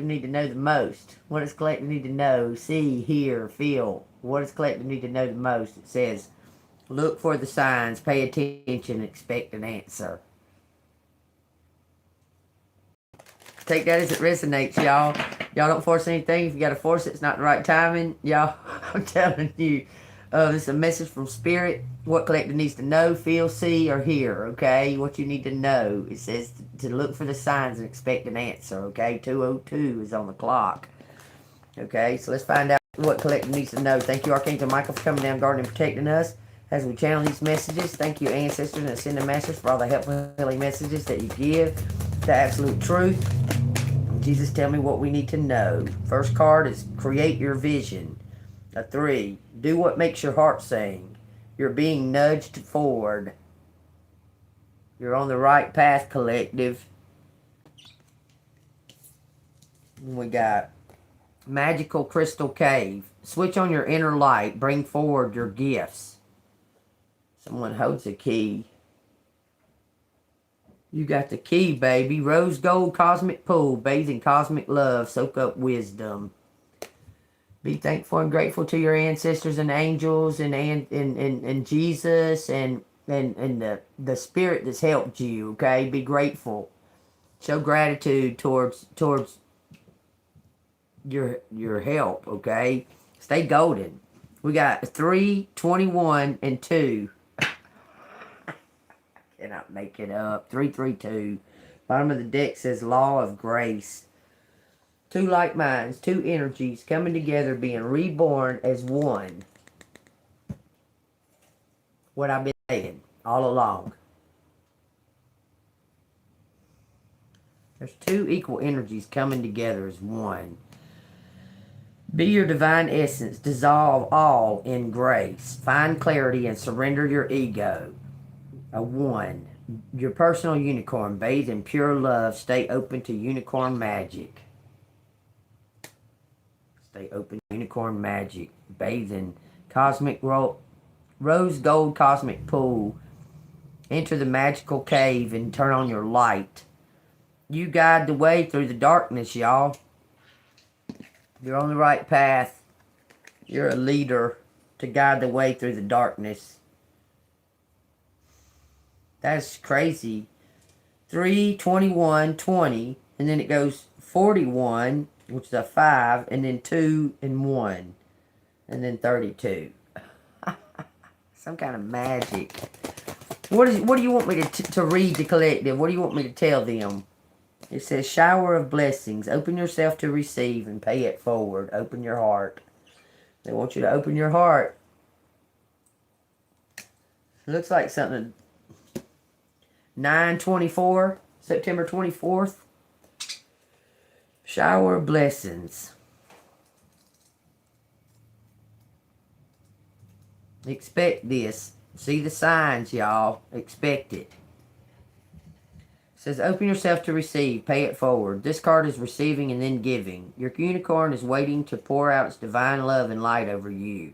collective need to know the most? What does collective need to know, see, hear, feel? What does collective need to know the most? It says, look for the signs, pay attention, expect an answer. Take that as it resonates, y'all. Y'all don't force anything. If you got to force it, it's not the right timing. Y'all, I'm telling you. This is a message from Spirit. What collective needs to know, feel, see, or hear, okay? What you need to know. It says to look for the signs and expect an answer, okay? 2:02 is on the clock. Okay, so let's find out what collective needs to know. Thank you, Archangel Michael, for coming down, guarding, and protecting us as we channel these messages. Thank you, ancestors and ascended masters, for all the helpful, healing messages that you give. The absolute truth. Jesus, tell me what we need to know. First card is create your vision. A 3. Do what makes your heart sing. You're being nudged forward. You're on the right path, collective. And we got magical crystal cave. Switch on your inner light. Bring forward your gifts. Someone holds a key. You got the key, baby. Rose gold cosmic pool. Bathe in cosmic love. Soak up wisdom. Be thankful and grateful to your ancestors and angels and Jesus and the spirit that's helped you, okay? Be grateful. Show gratitude towards your help, okay? Stay golden. We got 3, 21, and 2. Cannot make it up. 332. Bottom of the deck says law of grace. 2 like minds, 2 energies coming together, being reborn as one. What I've been saying all along. There's 2 equal energies coming together as one. Be your divine essence. Dissolve all in grace. Find clarity and surrender your ego. A 1. Your personal unicorn. Bathe in pure love. Stay open to unicorn magic. Stay open to unicorn magic. Bathe in cosmic rose gold cosmic pool. Enter the magical cave and turn on your light. You guide the way through the darkness, y'all. You're on the right path. You're a leader to guide the way through the darkness. That's crazy. 3, 21, 20. And then it goes 41, which is a 5. And then 2 and 1. And then 32. Some kind of magic. What do you want me to read the collective? What do you want me to tell them? It says, shower of blessings. Open yourself to receive and pay it forward. Open your heart. They want you to open your heart. It looks like something. 9/24, September 24th. Shower of blessings. Expect this. See the signs, y'all. Expect it. It says, open yourself to receive. Pay it forward. This card is receiving and then giving. Your unicorn is waiting to pour out its divine love and light over you.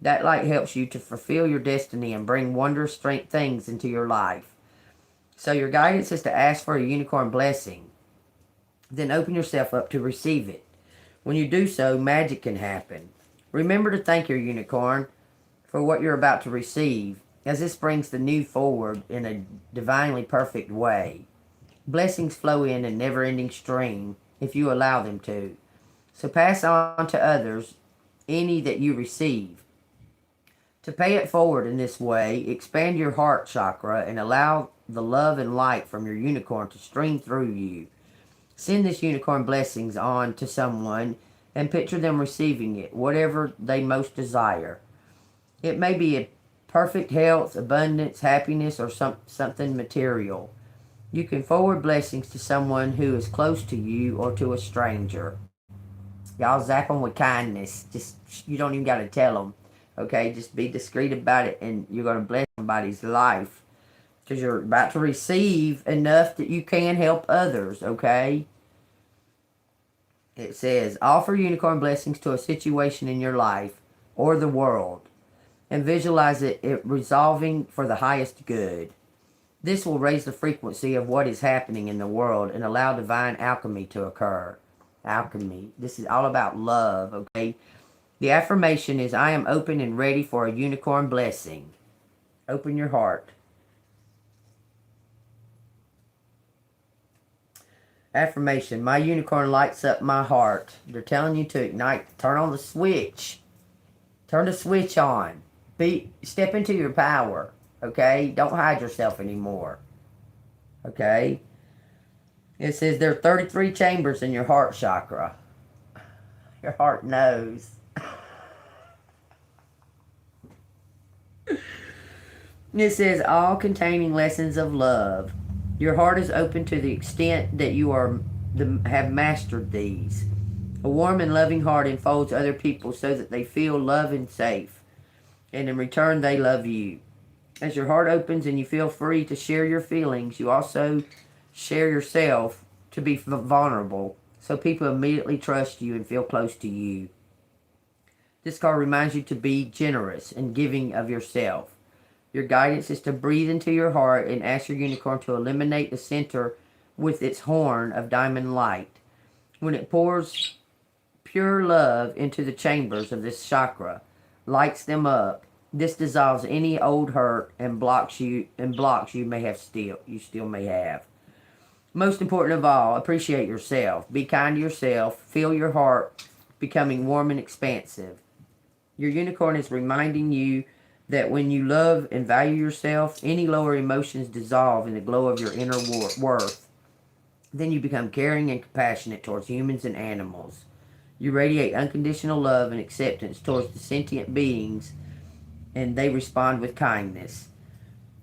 That light helps you to fulfill your destiny and bring wondrous things into your life. So your guidance is to ask for a unicorn blessing. Then open yourself up to receive it. When you do so, magic can happen. Remember to thank your unicorn for what you're about to receive, as this brings the new forward in a divinely perfect way. Blessings flow in a never-ending stream if you allow them to. So pass on to others any that you receive. To pay it forward in this way, expand your heart chakra and allow the love and light from your unicorn to stream through you. Send this unicorn blessings on to someone and picture them receiving it, whatever they most desire. It may be a perfect health, abundance, happiness, or something material. You can forward blessings to someone who is close to you or to a stranger. Y'all zap them with kindness. Just, you don't even got to tell them. Okay, just be discreet about it and you're going to bless somebody's life. Because you're about to receive enough that you can help others, okay? It says, offer unicorn blessings to a situation in your life or the world. And visualize it resolving for the highest good. This will raise the frequency of what is happening in the world and allow divine alchemy to occur. alchemy. This is all about love, okay? The affirmation is, I am open and ready for a unicorn blessing. Open your heart. Affirmation, my unicorn lights up my heart. They're telling you to ignite, turn on the switch. Turn the switch on. Step into your power, okay? Don't hide yourself anymore, okay? It says there are 33 chambers in your heart chakra. Your heart knows. It says all containing lessons of love. Your heart is open to the extent that you have mastered these. A warm and loving heart enfolds other people so that they feel loved and safe. And in return, they love you. As your heart opens and you feel free to share your feelings, you also share yourself to be vulnerable. So people immediately trust you and feel close to you. This card reminds you to be generous and giving of yourself. Your guidance is to breathe into your heart and ask your unicorn to illuminate the center with its horn of diamond light. When it pours pure love into the chambers of this chakra, lights them up, this dissolves any old hurt and blocks you still may have. Most important of all, appreciate yourself. Be kind to yourself. Feel your heart becoming warm and expansive. Your unicorn is reminding you that when you love and value yourself, any lower emotions dissolve in the glow of your inner worth. Then you become caring and compassionate towards humans and animals. You radiate unconditional love and acceptance towards the sentient beings, and they respond with kindness.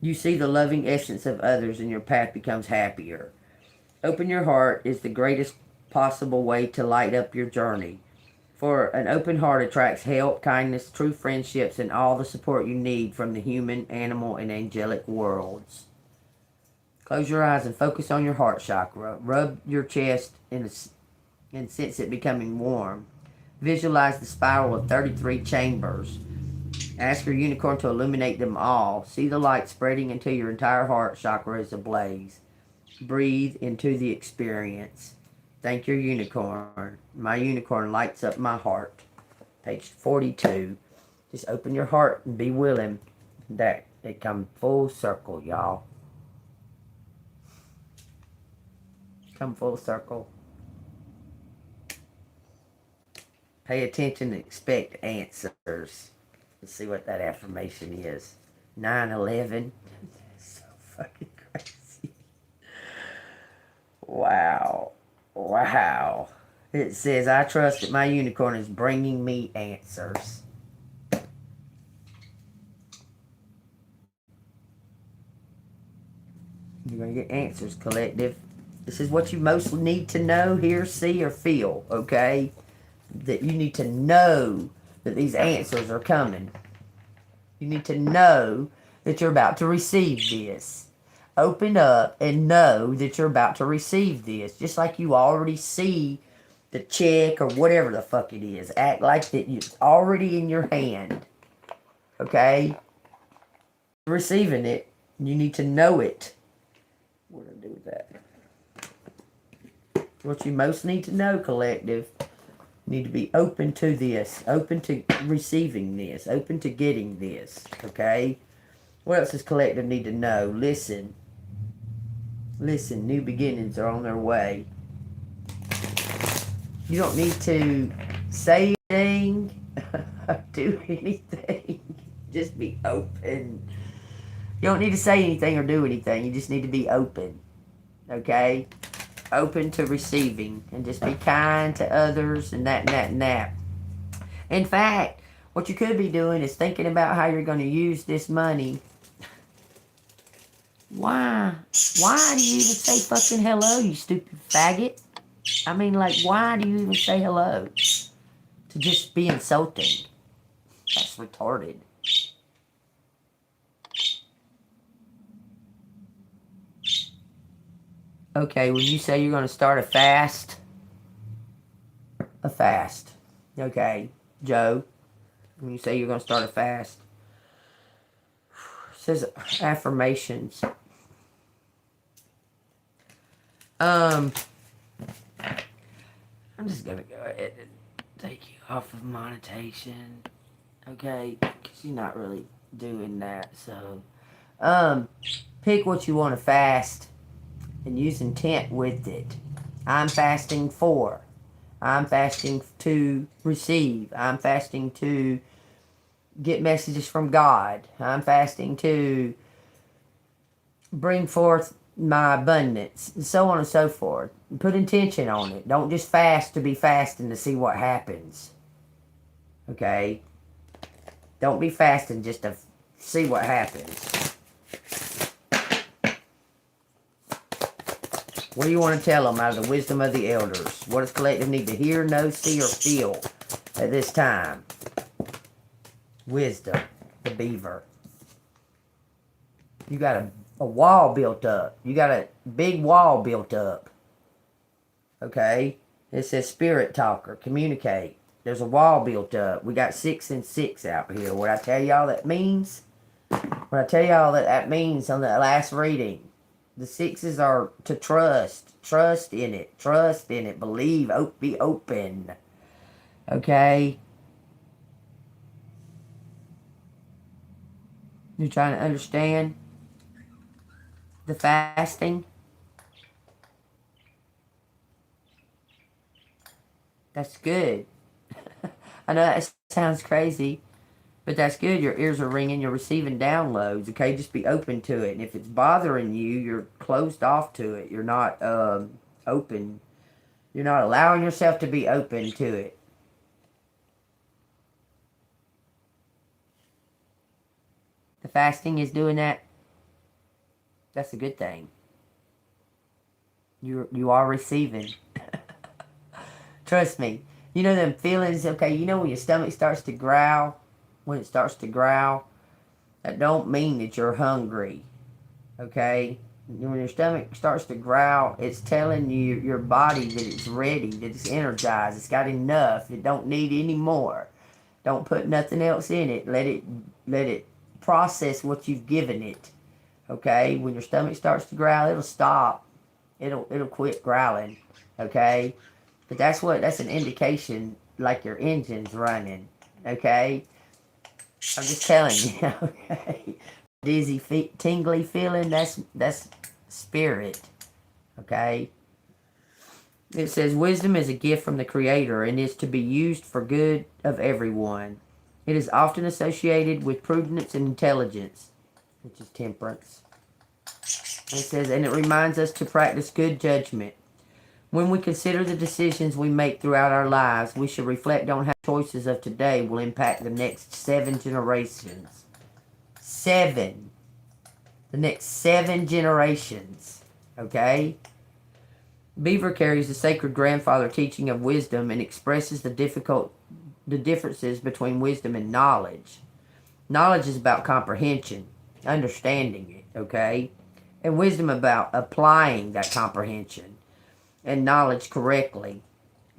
You see the loving essence of others, and your path becomes happier. Open your heart is the greatest possible way to light up your journey. For an open heart attracts help, kindness, true friendships, and all the support you need from the human, animal, and angelic worlds. Close your eyes and focus on your heart chakra. Rub your chest and sense it becoming warm. Visualize the spiral of 33 chambers. Ask your unicorn to illuminate them all. See the light spreading until your entire heart chakra is ablaze. Breathe into the experience. Thank your unicorn. My unicorn lights up my heart. Page 42. Just open your heart and be willing that it come full circle, y'all. Come full circle. Pay attention and expect answers. Let's see what that affirmation is. 9/11. So fucking crazy. Wow. Wow. It says, I trust that my unicorn is bringing me answers. You're going to get answers, collective. This is what you most need to know, hear, see, or feel, okay? That you need to know that these answers are coming. You need to know that you're about to receive this. Open up and know that you're about to receive this. Just like you already see the check or whatever the fuck it is. Act like that it's already in your hand. Okay? Receiving it, you need to know it. What do I do with that? What you most need to know, collective, you need to be open to this. Open to receiving this. Open to getting this. Okay? What else does collective need to know? Listen. Listen, new beginnings are on their way. You don't need to say anything, do anything. Just be open. You don't need to say anything or do anything. You just need to be open. Okay? Open to receiving. And just be kind to others and that and that and that. In fact, what you could be doing is thinking about how you're going to use this money. Why? Why do you even say fucking hello, you stupid faggot? I mean, like, why do you even say hello? To just be insulting. That's retarded. Okay, when you say you're going to start a fast. Okay, Joe. When you say you're going to start a fast. It says affirmations. I'm just going to go ahead and take you off of monetization. Okay? Because you're not really doing that. So, pick what you want to fast and use intent with it. I'm fasting for. I'm fasting to receive. I'm fasting to get messages from God. I'm fasting to bring forth my abundance, and so on and so forth. Put intention on it. Don't just fast to be fasting to see what happens. Okay? Don't be fasting just to see what happens. What do you want to tell them out of the wisdom of the elders? What does collective need to hear, know, see, or feel at this time? Wisdom, the beaver. You got a wall built up. You got a big wall built up. Okay? It says spirit talker, communicate. There's a wall built up. We got 6 and 6 out here. What I tell y'all that means? What I tell y'all that means on the last reading. The 6s are to trust. Trust in it. Trust in it. Believe. Be open. Okay? You're trying to understand the fasting? That's good. I know that sounds crazy, but that's good. Your ears are ringing. You're receiving downloads. Okay, just be open to it. And if it's bothering you, you're closed off to it. You're not open. You're not allowing yourself to be open to it. The fasting is doing that. That's a good thing. You are receiving. Trust me. You know them feelings, okay, you know when your stomach starts to growl? When it starts to growl, that don't mean that you're hungry. Okay? When your stomach starts to growl, it's telling you, your body, that it's ready, that it's energized, it's got enough, it don't need any more. Don't put nothing else in it. Let it process what you've given it. Okay? When your stomach starts to growl, it'll stop. It'll quit growling. Okay? But that's an indication like your engine's running. Okay? I'm just telling you, okay? Dizzy, tingly feeling, that's spirit. Okay? It says, wisdom is a gift from the Creator and is to be used for good of everyone. It is often associated with prudence and intelligence, which is temperance. It says, and it reminds us to practice good judgment. When we consider the decisions we make throughout our lives, we should reflect on how choices of today will impact the next 7 generations. 7. The next 7 generations. Okay? Beaver carries the sacred grandfather teaching of wisdom and expresses the differences between wisdom and knowledge. Knowledge is about comprehension, understanding it, okay? And wisdom about applying that comprehension and knowledge correctly.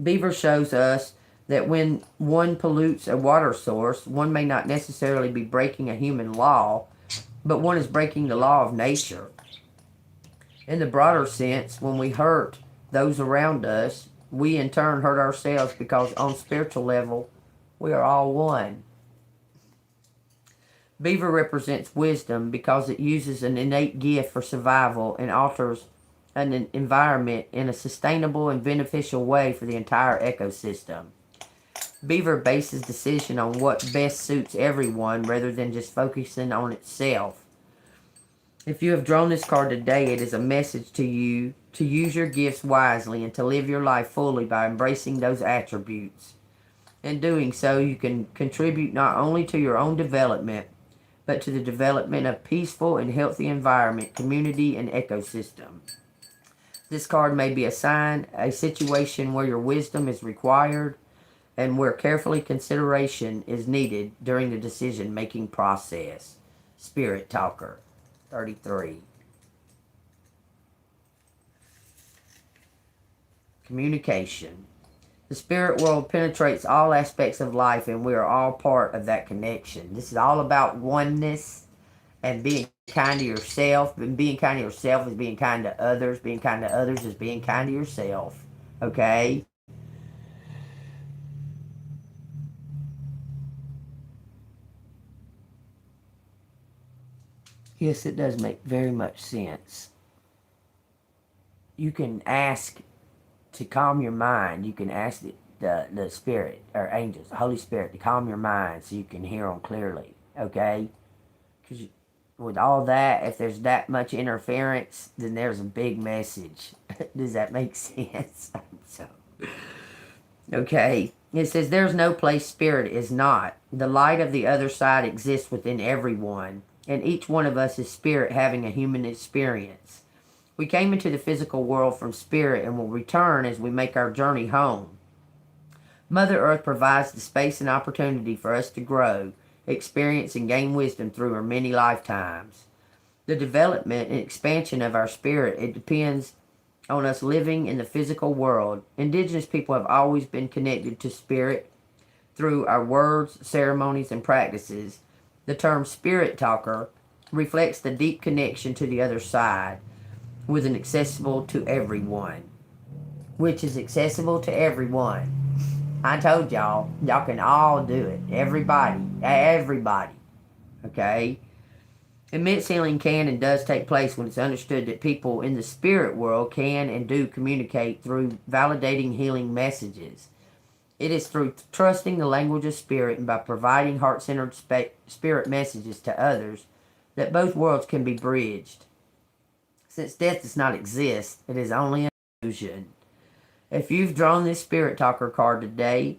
Beaver shows us that when one pollutes a water source, one may not necessarily be breaking a human law, but one is breaking the law of nature. In the broader sense, when we hurt those around us, we in turn hurt ourselves, because on spiritual level, we are all one. Beaver represents wisdom because it uses an innate gift for survival and alters an environment in a sustainable and beneficial way for the entire ecosystem. Beaver bases decision on what best suits everyone rather than just focusing on itself. If you have drawn this card today, it is a message to you to use your gifts wisely and to live your life fully by embracing those attributes. In doing so, you can contribute not only to your own development, but to the development of peaceful and healthy environment, community, and ecosystem. This card may be a sign, a situation where your wisdom is required and where carefully consideration is needed during the decision-making process. Spirit Talker, 33. Communication. The spirit world penetrates all aspects of life, and we are all part of that connection. This is all about oneness and being kind to yourself. And being kind to yourself is being kind to others. Being kind to others is being kind to yourself. Okay? Yes, it does make very much sense. You can ask to calm your mind. You can ask the Spirit, or angels, the Holy Spirit, to calm your mind so you can hear them clearly, okay? Because with all that, if there's that much interference, then there's a big message. Does that make sense? So, okay. It says, there's no place spirit is not. The light of the other side exists within everyone, and each one of us is spirit having a human experience. We came into the physical world from spirit and will return as we make our journey home. Mother Earth provides the space and opportunity for us to grow, experience, and gain wisdom through our many lifetimes. The development and expansion of our spirit, it depends on us living in the physical world. Indigenous people have always been connected to spirit through our words, ceremonies, and practices. The term spirit talker reflects the deep connection to the other side, with an accessible to everyone, which is accessible to everyone. I told y'all can all do it. Everybody, okay? Immense healing can and does take place when it's understood that people in the spirit world can and do communicate through validating healing messages. It is through trusting the language of spirit and by providing heart-centered spirit messages to others that both worlds can be bridged. Since death does not exist, it is only an illusion. If you've drawn this Spirit Talker card today,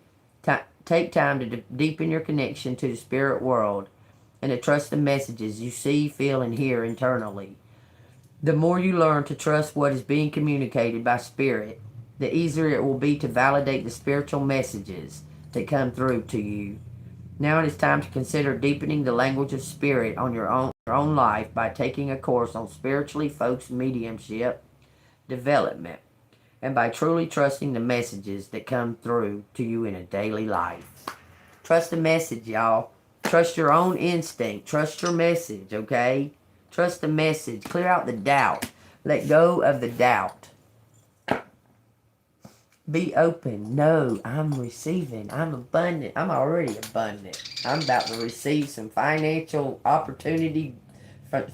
take time to deepen your connection to the spirit world and to trust the messages you see, feel, and hear internally. The more you learn to trust what is being communicated by spirit, the easier it will be to validate the spiritual messages that come through to you. Now it is time to consider deepening the language of spirit on your own life by taking a course on spiritually focused mediumship development, and by truly trusting the messages that come through to you in a daily life. Trust the message, y'all. Trust your own instinct. Trust your message, okay? Trust the message. Clear out the doubt. Let go of the doubt. Be open. No, I'm receiving. I'm abundant. I'm already abundant. I'm about to receive some financial opportunity,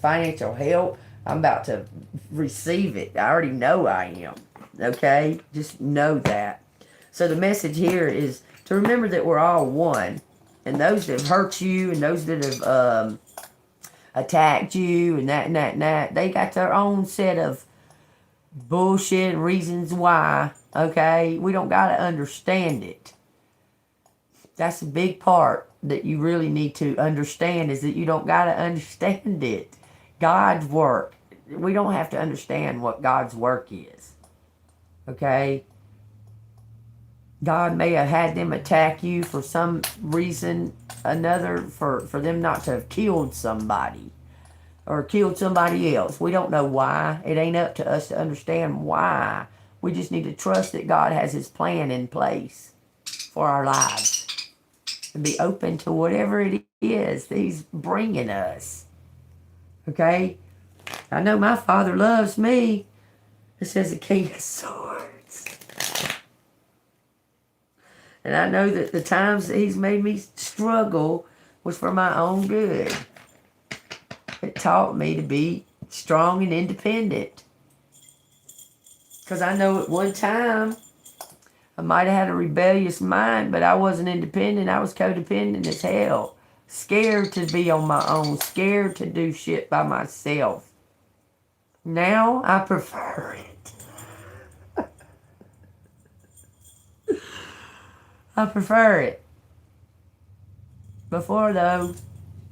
financial help. I'm about to receive it. I already know I am. Okay? Just know that. So the message here is to remember that we're all one. And those that have hurt you and those that have attacked you and that, they got their own set of bullshit reasons why. Okay? We don't got to understand it. That's a big part that you really need to understand, is that you don't got to understand it. God's work. We don't have to understand what God's work is. Okay? God may have had them attack you for some reason, another, for them not to have killed somebody or killed somebody else. We don't know why. It ain't up to us to understand why. We just need to trust that God has His plan in place for our lives and be open to whatever it is that He's bringing us. Okay? I know my Father loves me. It says the King of Swords. And I know that the times that He's made me struggle was for my own good. It taught me to be strong and independent. Because I know at one time, I might have had a rebellious mind, but I wasn't independent. I was codependent as hell. Scared to be on my own. Scared to do shit by myself. Now, I prefer it. I prefer it. Before, though,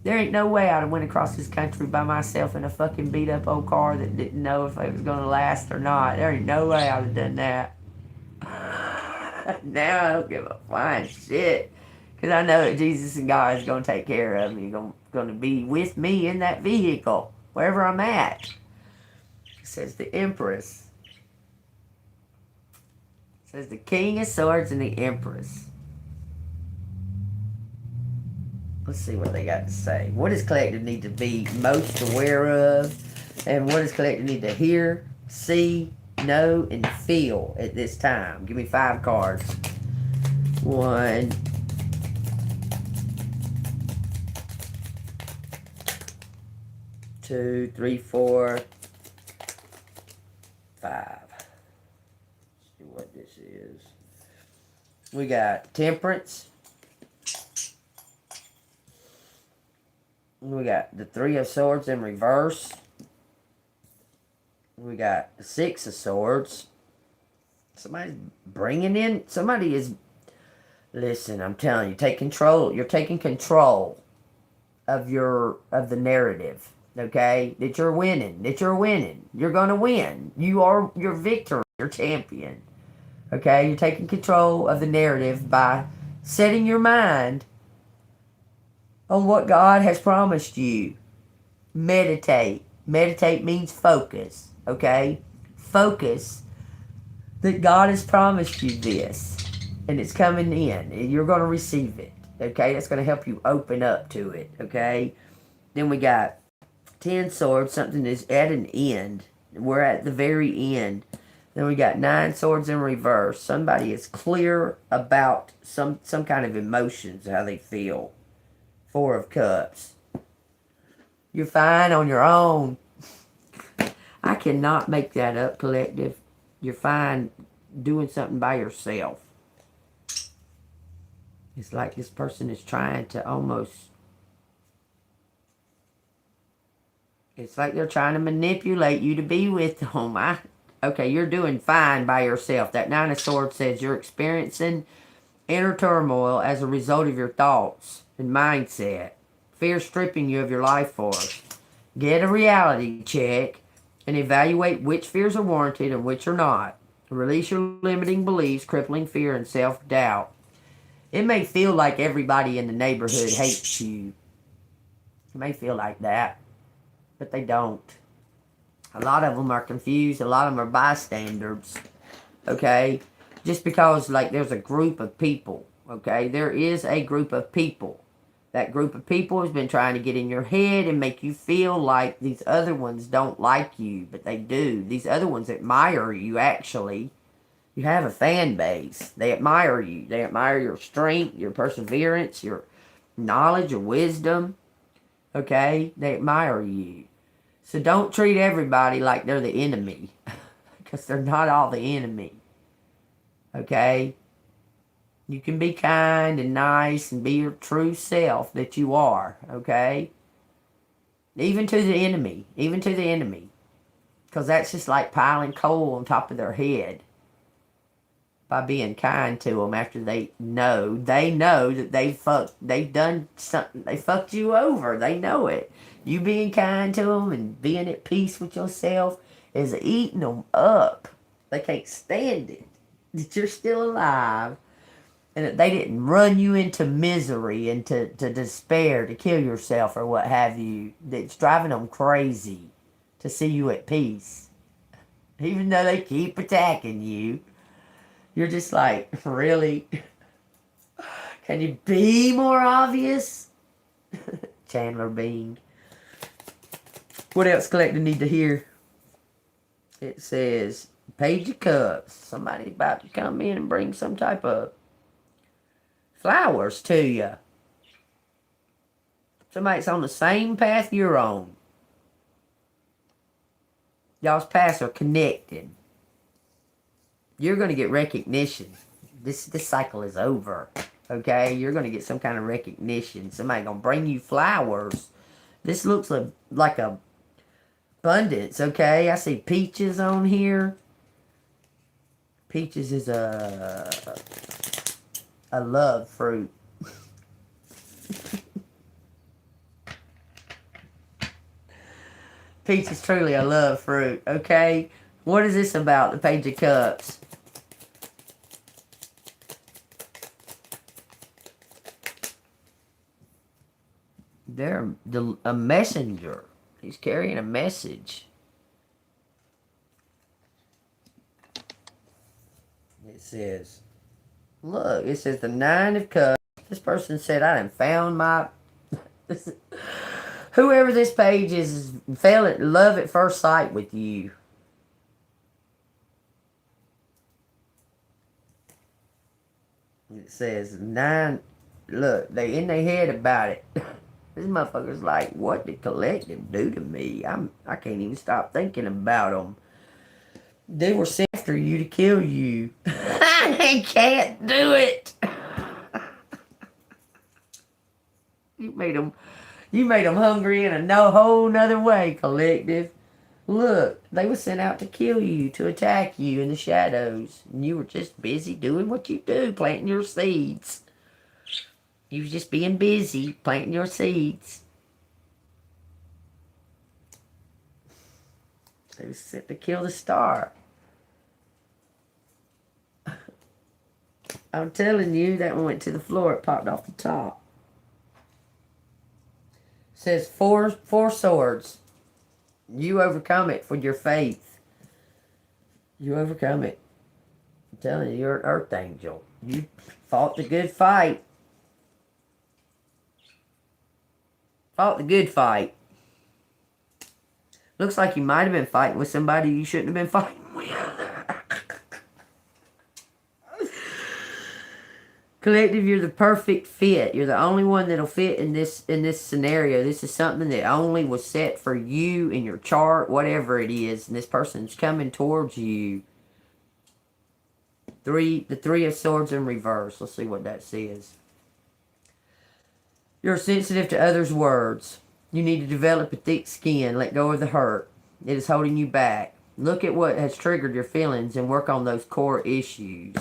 there ain't no way I'd have went across this country by myself in a fucking beat up old car that didn't know if it was going to last or not. There ain't no way I'd have done that. Now I don't give a flying shit. Because I know that Jesus and God is going to take care of me. Going to be with me in that vehicle, wherever I'm at. It says the Empress. It says the King of Swords and the Empress. Let's see what they got to say. What does collective need to be most aware of? And what does collective need to hear, see, know, and feel at this time? Give me 5 cards. 1, 2, 2, 3, 4, 5. Let's see what this is. We got Temperance. We got the 3 of Swords in reverse. We got the 6 of Swords. Somebody's bringing in, somebody is, listen, I'm telling you, take control. You're taking control of the narrative, okay? That you're winning. You're going to win. You are your victor, your champion. Okay? You're taking control of the narrative by setting your mind on what God has promised you. Meditate. Meditate means focus, okay? Focus that God has promised you this, and it's coming in, and you're going to receive it, okay? That's going to help you open up to it, okay? Then we got 10 Swords, something is at an end. We're at the very end. Then we got 9 Swords in reverse. Somebody is clear about some kind of emotions, how they feel. 4 of Cups. You're fine on your own. I cannot make that up, collective. You're fine doing something by yourself. It's like this person is trying to almost... It's like they're trying to manipulate you to be with them. Okay, you're doing fine by yourself. That 9 of Swords says you're experiencing inner turmoil as a result of your thoughts and mindset. Fear stripping you of your life force. Get a reality check and evaluate which fears are warranted and which are not. Release your limiting beliefs, crippling fear, and self-doubt. It may feel like everybody in the neighborhood hates you. It may feel like that, but they don't. A lot of them are confused. A lot of them are bystanders, okay? Just because, like, there's a group of people, okay? There is a group of people. That group of people has been trying to get in your head and make you feel like these other ones don't like you, but they do. These other ones admire you, actually. You have a fan base. They admire you. They admire your strength, your perseverance, your knowledge, your wisdom, okay? They admire you. So don't treat everybody like they're the enemy, because they're not all the enemy, okay? You can be kind and nice and be your true self that you are, okay? Even to the enemy, because that's just like piling coal on top of their head by being kind to them after they know that they've done something, they fucked you over, they know it. You being kind to them and being at peace with yourself is eating them up. They can't stand it that you're still alive and that they didn't run you into misery and to despair, to kill yourself or what have you. That's driving them crazy to see you at peace. Even though they keep attacking you, you're just like, really? Can you be more obvious? Chandler Bing. What else collector need to hear? It says, Page of Cups. Somebody's about to come in and bring some type of flowers to you. Somebody's on the same path you're on. Y'all's paths are connected. You're going to get recognition. This cycle is over. Okay? You're going to get some kind of recognition. Somebody going to bring you flowers. This looks like a abundance, okay? I see peaches on here. Peaches is a love fruit. Peach is truly a love fruit, okay? What is this about, the Page of Cups? They're a messenger. He's carrying a message. It says, look, it says the 9 of Cups. This person said, I done found my... Whoever this page is fell in love at first sight with you. It says 9... Look, they in their head about it. This motherfucker's like, what did collective do to me? I can't even stop thinking about them. They were sent after you to kill you. I can't do it. You made them hungry in a whole nother way, collective. Look, they were sent out to kill you, to attack you in the shadows. And you were just busy doing what you do, planting your seeds. You was just being busy, planting your seeds. They were sent to kill the star. I'm telling you, that one went to the floor. It popped off the top. It says four swords. You overcome it for your faith. You overcome it. I'm telling you, you're an earth angel. You fought the good fight. Fought the good fight. Looks like you might have been fighting with somebody you shouldn't have been fighting with. Collective, you're the perfect fit. You're the only one that'll fit in this scenario. This is something that only was set for you in your chart, whatever it is. And this person's coming towards you. The Three of Swords in reverse. Let's see what that says. You're sensitive to others' words. You need to develop a thick skin. Let go of the hurt. It is holding you back. Look at what has triggered your feelings and work on those core issues.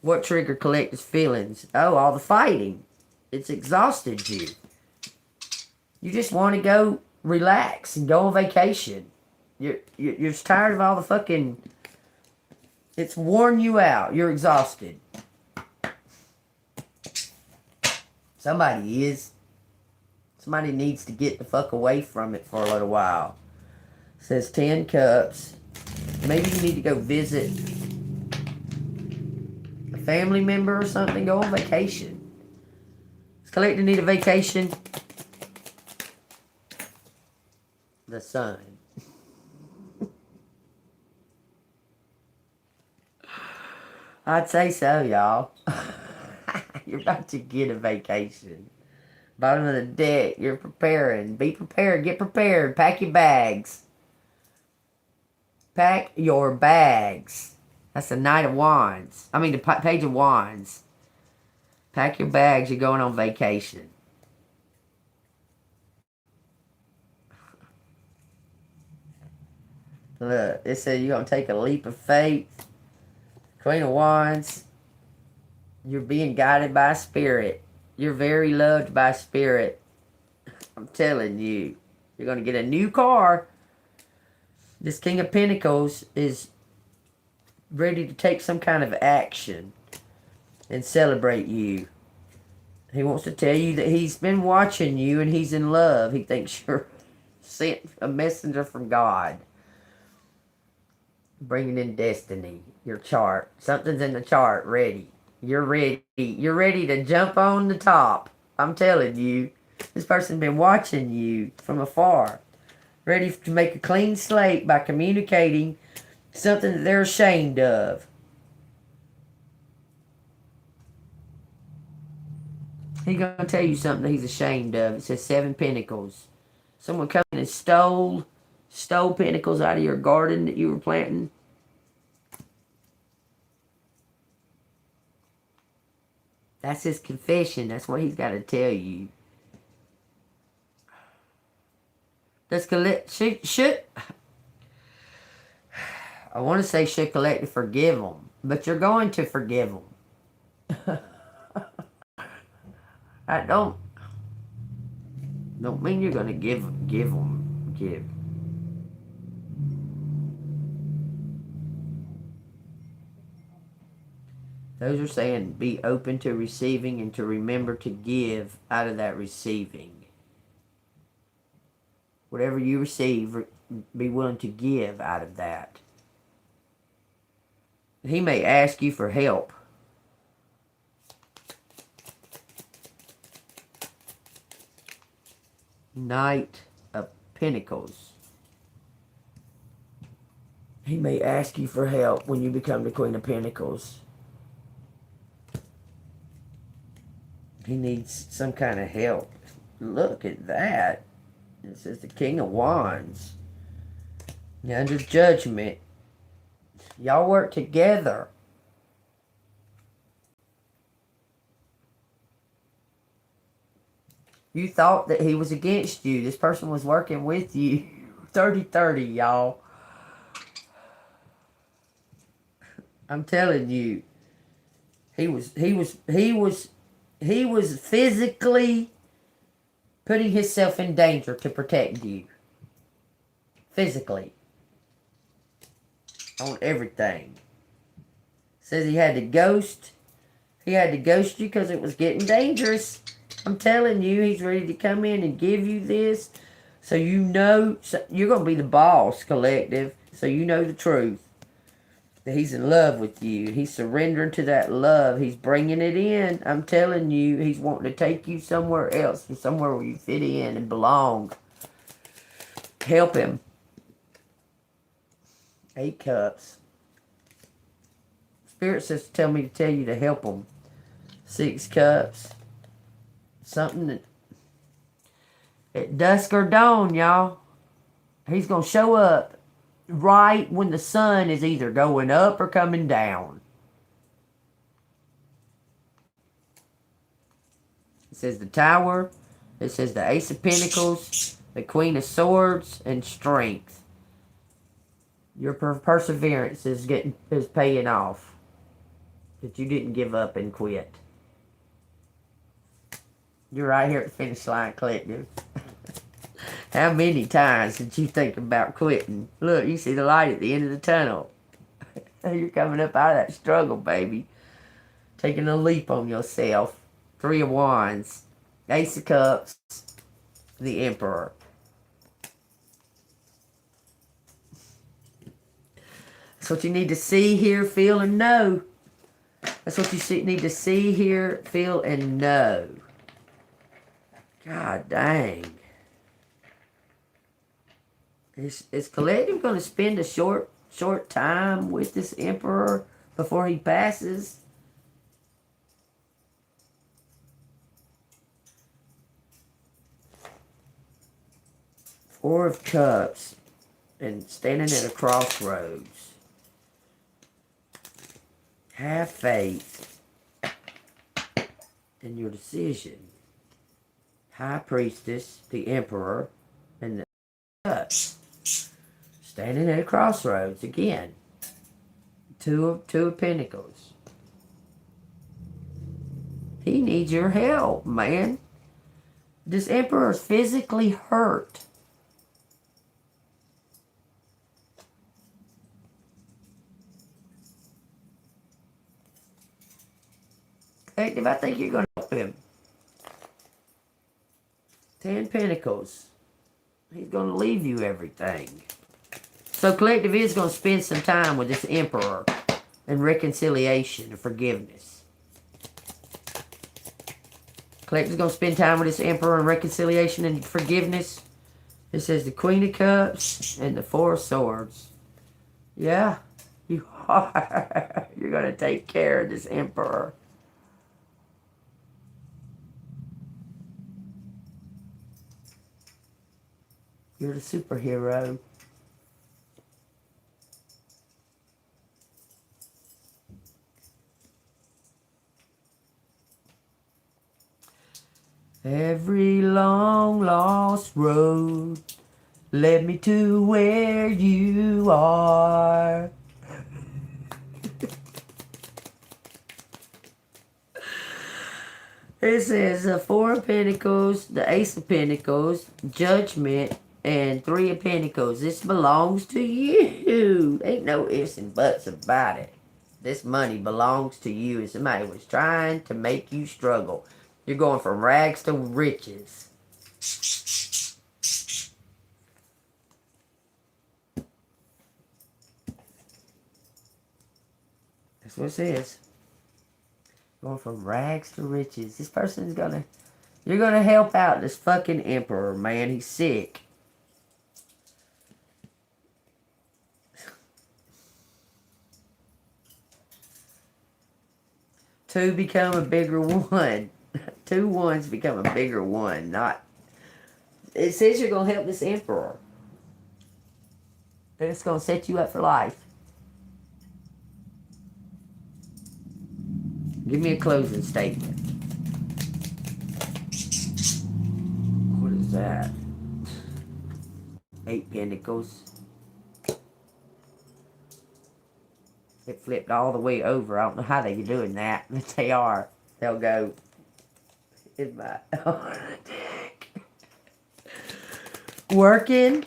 What triggered Collective's feelings? Oh, all the fighting. It's exhausted you. You just want to go relax and go on vacation. You're just tired of all the fucking... It's worn you out. You're exhausted. Somebody is. Somebody needs to get the fuck away from it for a little while. It says 10 cups. Maybe you need to go visit a family member or something. Go on vacation. Does Collective need a vacation? The sun. I'd say so, y'all. You're about to get a vacation. Bottom of the deck, you're preparing. Be prepared. Get prepared. Pack your bags. Pack your bags. That's the Knight of Wands. I mean, the Page of Wands. Pack your bags. You're going on vacation. Look, it said you're going to take a leap of faith. Queen of Wands. You're being guided by Spirit. You're very loved by Spirit. I'm telling you. You're going to get a new car. This King of Pentacles is ready to take some kind of action and celebrate you. He wants to tell you that he's been watching you and he's in love. He thinks you're sent a messenger from God. Bringing in destiny. Your chart. Something's in the chart ready. You're ready. You're ready to jump on the top. I'm telling you. This person's been watching you from afar. Ready to make a clean slate by communicating something that they're ashamed of. He's going to tell you something that he's ashamed of. It says 7 Pentacles. Someone come in and stole pentacles out of your garden that you were planting. That's his confession. That's what he's got to tell you. Should I want to say should Collective forgive them, but you're going to forgive them. I don't mean you're going to give them. Those are saying be open to receiving and to remember to give out of that receiving. Whatever you receive, be willing to give out of that. He may ask you for help. Knight of Pentacles. He may ask you for help when you become the Queen of Pentacles. He needs some kind of help. Look at that. It says the King of Wands. You're under judgment. Y'all work together. You thought that he was against you. This person was working with you. 30-30, y'all. I'm telling you. He was physically putting himself in danger to protect you. Physically. On everything. Says he had to ghost. He had to ghost you because it was getting dangerous. I'm telling you, he's ready to come in and give you this. So you know, you're going to be the boss, collective. So you know the truth. That he's in love with you. He's surrendering to that love. He's bringing it in. I'm telling you, he's wanting to take you somewhere else. Somewhere where you fit in and belong. Help him. 8 cups. Spirit says to tell me to tell you to help him. 6 cups. Something that at dusk or dawn, y'all. He's going to show up right when the sun is either going up or coming down. It says the Tower. It says the Ace of Pentacles, the Queen of Swords, and Strength. Your perseverance is paying off. That you didn't give up and quit. You're right here at the finish line, collective. How many times did you think about quitting? Look, you see the light at the end of the tunnel. You're coming up out of that struggle, baby. Taking a leap on yourself. 3 of Wands. Ace of Cups. The Emperor. That's what you need to see, hear, feel, and know. That's what you need to see, hear, feel, and know. God dang. Is collective going to spend a short time with this Emperor before he passes? Four of Cups and standing at a crossroads. Have faith in your decision. High Priestess, the Emperor, and the Cups. Standing at a crossroads again. Two of Pentacles. He needs your help, man. This Emperor is physically hurt. Collective, I think you're going to help him. 10 Pentacles. He's going to leave you everything. So collective is going to spend some time with this Emperor in reconciliation and forgiveness. Collective is going to spend time with this Emperor in reconciliation and forgiveness. It says the Queen of Cups and the Four of Swords. Yeah, you are. You're going to take care of this Emperor. You're the superhero. Every long lost road led me to where you are. It says the Four of Pentacles, the Ace of Pentacles, Judgment, and 3 of Pentacles. This belongs to you. Ain't no ifs and buts about it. This money belongs to you. And somebody was trying to make you struggle. You're going from rags to riches. That's what it says. Going from rags to riches. This person's gonna... You're gonna help out this fucking Emperor, man. He's sick. Two become a bigger one. 2 ones become a bigger one. Not It says you're going to help this emperor. And it's going to set you up for life. Give me a closing statement. What is that? 8 Pentacles. It flipped all the way over. I don't know how they're doing that, but they are. They'll go in my deck. Working,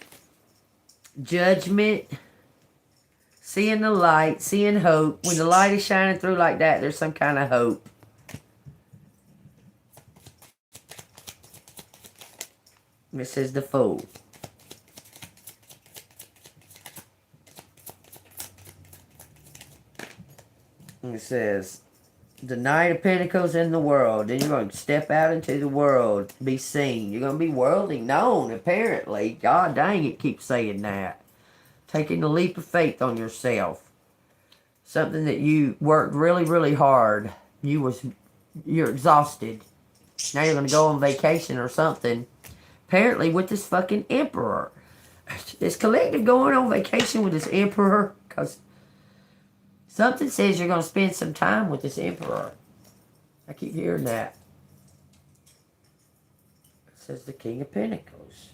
judgment, seeing the light, seeing hope. When the light is shining through like that, there's some kind of hope. This is the Fool. It says, the Knight of Pentacles in the world. Then you're going to step out into the world, be seen. You're going to be worldly known, apparently. God dang, it keeps saying that. Taking a leap of faith on yourself. Something that you worked really, really hard. You're exhausted. Now you're going to go on vacation or something. Apparently with this fucking emperor. Is Collective going on vacation with this emperor? Because something says you're going to spend some time with this emperor. I keep hearing that. It says the King of Pentacles.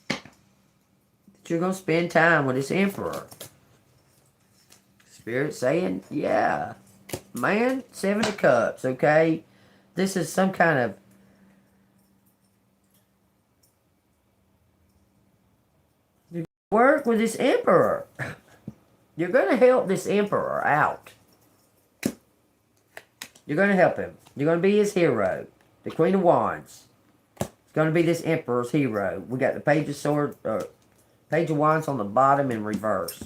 That you're going to spend time with this emperor. Spirit saying, yeah. Man, 7 of Cups, okay? This is some kind of... work with this emperor. You're going to help this emperor out. You're going to help him. You're going to be his hero. The Queen of Wands. It's going to be this emperor's hero. We got the Page of Swords, Page of Wands on the bottom in reverse.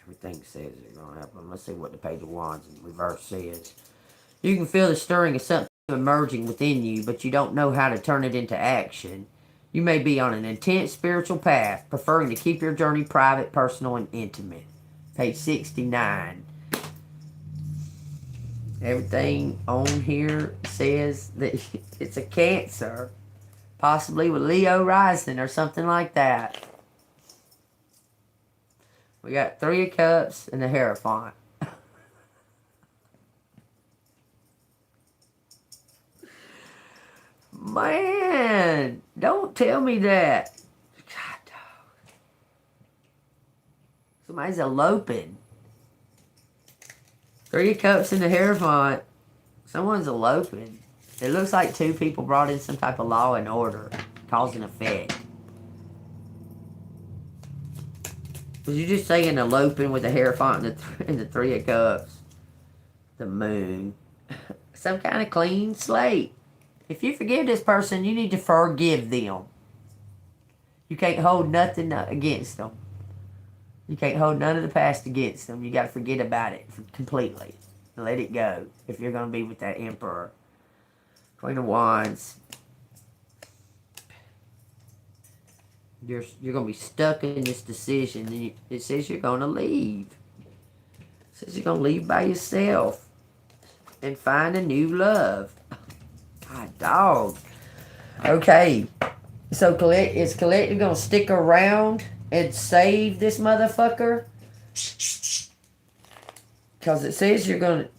Everything says it's going to help him. Let's see what the Page of Wands in reverse says. You can feel the stirring of something emerging within you, but you don't know how to turn it into action. You may be on an intense spiritual path, preferring to keep your journey private, personal, and intimate. Page 69. Everything on here says that it's a Cancer. Possibly with Leo rising or something like that. We got 3 of Cups and the Hierophant. Man, don't tell me that. God, dog. Somebody's eloping. 3 of Cups in the Hierophant. Someone's eloping. It looks like 2 people brought in some type of law and order. Cause and effect. Was you just saying eloping with the Hierophant and the 3 of Cups? The Moon. Some kind of clean slate. If you forgive this person, you need to forgive them. You can't hold nothing against them. You can't hold none of the past against them. You got to forget about it completely. Let it go if you're going to be with that emperor. Queen of Wands. You're going to be stuck in this decision. And it says you're going to leave. It says you're going to leave by yourself. And find a new love. God, dog. Okay. So is Collective going to stick around and save this motherfucker? Because it says you're going to...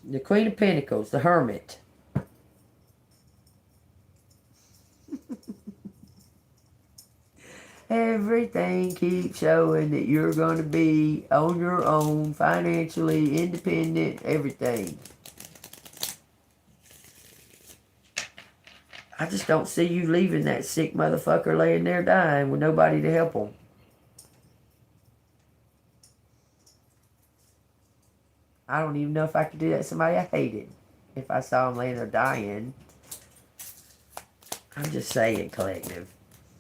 The Queen of Pentacles, the Hermit. Everything keeps showing that you're going to be on your own, financially independent, everything. I just don't see you leaving that sick motherfucker laying there dying with nobody to help him. I don't even know if I could do that to somebody I hated. If I saw him laying there dying. I'm just saying, Collective.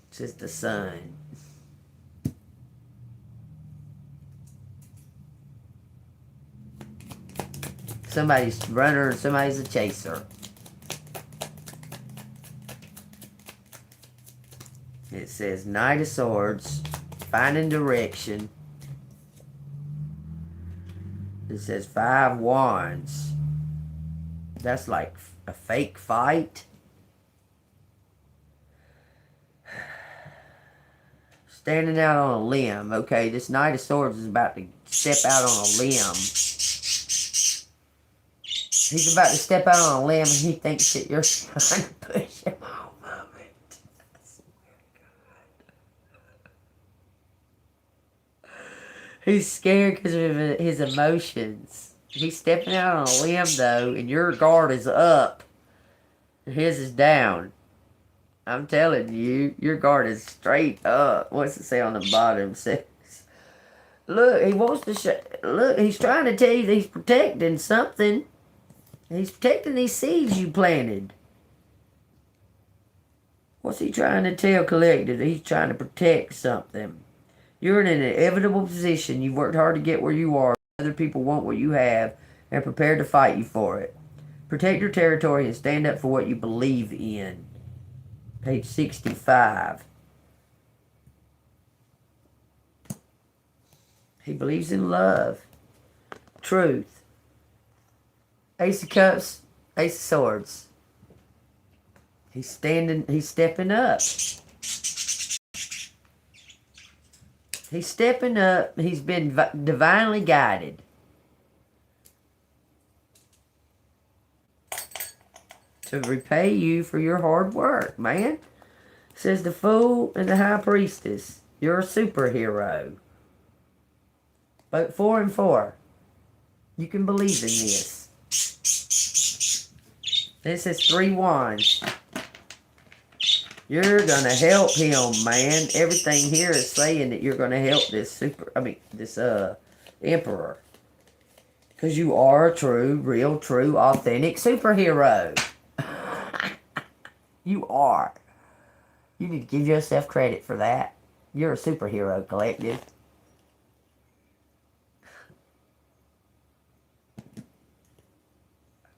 It's just the Sun. Somebody's a runner and somebody's a chaser. It says Knight of Swords, finding direction. It says 5 Wands. That's like a fake fight. Standing out on a limb. Okay, this Knight of Swords is about to step out on a limb. He's about to step out on a limb and he thinks that you're trying to push him off of it. He's scared because of his emotions. He's stepping out on a limb though, and your guard is up. His is down. I'm telling you, your guard is straight up. What's it say on the bottom? It says, look, he wants to look, he's trying to tell you that he's protecting something. He's protecting these seeds you planted. What's he trying to tell collective? He's trying to protect something. You're in an inevitable position. You've worked hard to get where you are. Other people want what you have and are prepared to fight you for it. Protect your territory and stand up for what you believe in. Page 65. He believes in love. Truth. Ace of Cups. Ace of Swords. He's stepping up. He's stepping up. He's been divinely guided. To repay you for your hard work, man. Says the Fool and the High Priestess. You're a superhero. Vote 4 and 4. You can believe in this. This is 3 wands. You're gonna help him, man. Everything here is saying that you're gonna help this emperor. Because you are a true, real, true, authentic superhero. You are. You need to give yourself credit for that. You're a superhero, collective.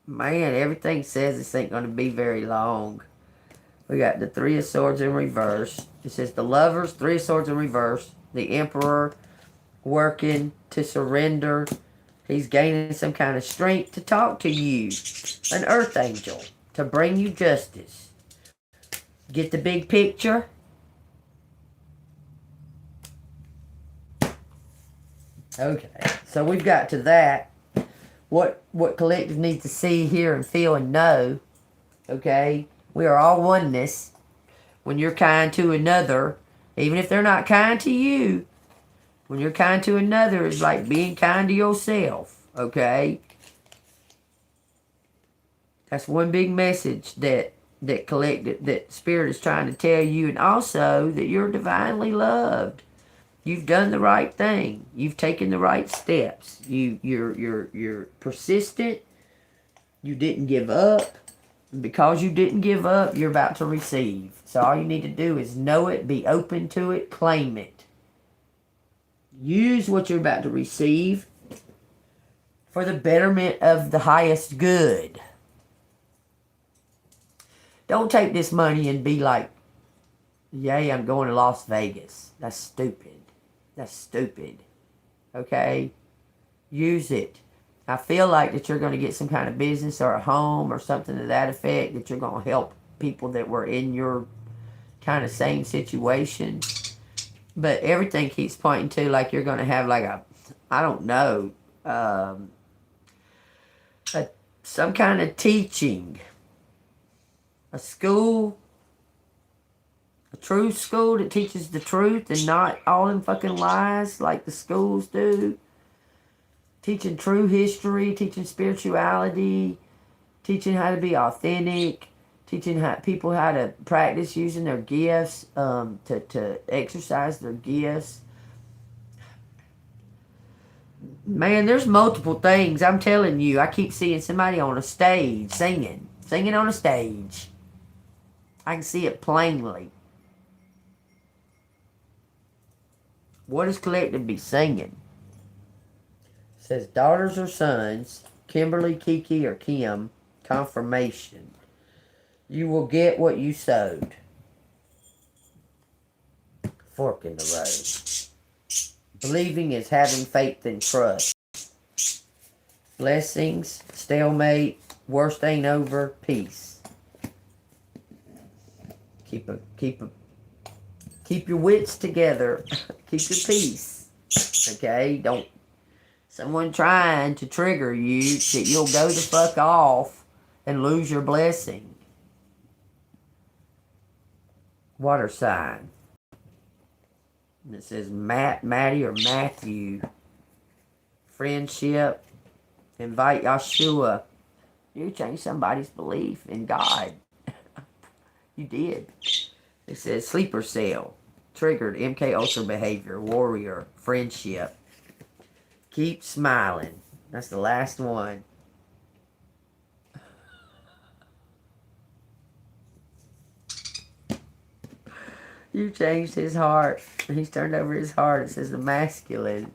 Man, everything says this ain't going to be very long. We got the 3 of Swords in reverse. It says the Lovers, 3 of Swords in reverse. The Emperor working to surrender. He's gaining some kind of strength to talk to you. An Earth Angel to bring you justice. Get the big picture? Okay, so we've got to that. What collective needs to see, hear, and feel and know. Okay? We are all oneness. When you're kind to another, even if they're not kind to you, when you're kind to another, it's like being kind to yourself. Okay? That's one big message that collective, that Spirit is trying to tell you, and also that you're divinely loved. You've done the right thing. You've taken the right steps. You're persistent. You didn't give up. Because you didn't give up, you're about to receive. So all you need to do is know it, be open to it, claim it. Use what you're about to receive for the betterment of the highest good. Don't take this money and be like, yay, I'm going to Las Vegas. That's stupid. That's stupid. Okay? Use it. I feel like that you're going to get some kind of business or a home or something to that effect, that you're going to help people that were in your kind of same situation. But everything keeps pointing to like you're going to have like a, I don't know, some kind of teaching. A school, a true school that teaches the truth and not all them fucking lies like the schools do. Teaching true history, teaching spirituality, teaching how to be authentic, teaching people how to practice using their gifts, to exercise their gifts. Man, there's multiple things. I'm telling you, I keep seeing somebody on a stage singing on a stage. I can see it plainly. What does collective be singing? It says daughters or sons, Kimberly, Kiki, or Kim, confirmation. You will get what you sowed. Fork in the road. Believing is having faith and trust. Blessings, stalemate, Worst ain't over. Peace. Keep your wits together. Keep your peace. Okay? Don't someone trying to trigger you that you'll go the fuck off and lose your blessing. Water sign. And it says Maddie or Matthew. Friendship. Invite Yeshua. You changed somebody's belief in God. You did. It says sleeper cell. Triggered MK Ultra behavior. Warrior. Friendship. Keep smiling. That's the last one. You changed his heart. He's turned over his heart. It says the masculine.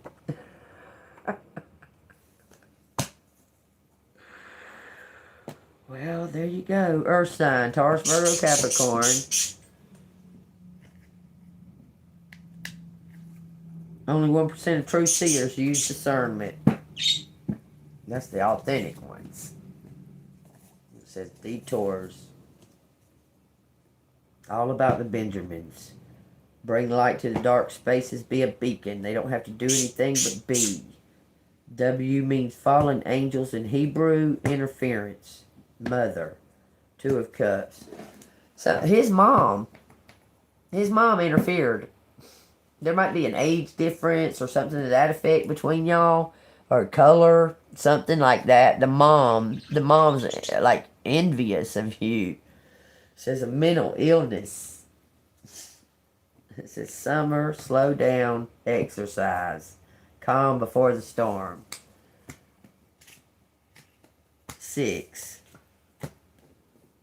Well, there you go. Earth sign. Taurus, Virgo, Capricorn. Only 1% of true seers use discernment. That's the authentic ones. It says detours. All about the Benjamins. Bring light to the dark spaces. Be a beacon. They don't have to do anything but be. W means fallen angels in Hebrew. Interference. Mother. 2 of Cups. So his mom interfered. There might be an age difference or something to that effect between y'all. Or color. Something like that. The mom's like envious of you. It says a mental illness. It says summer, slow down, exercise. Calm before the storm. 6.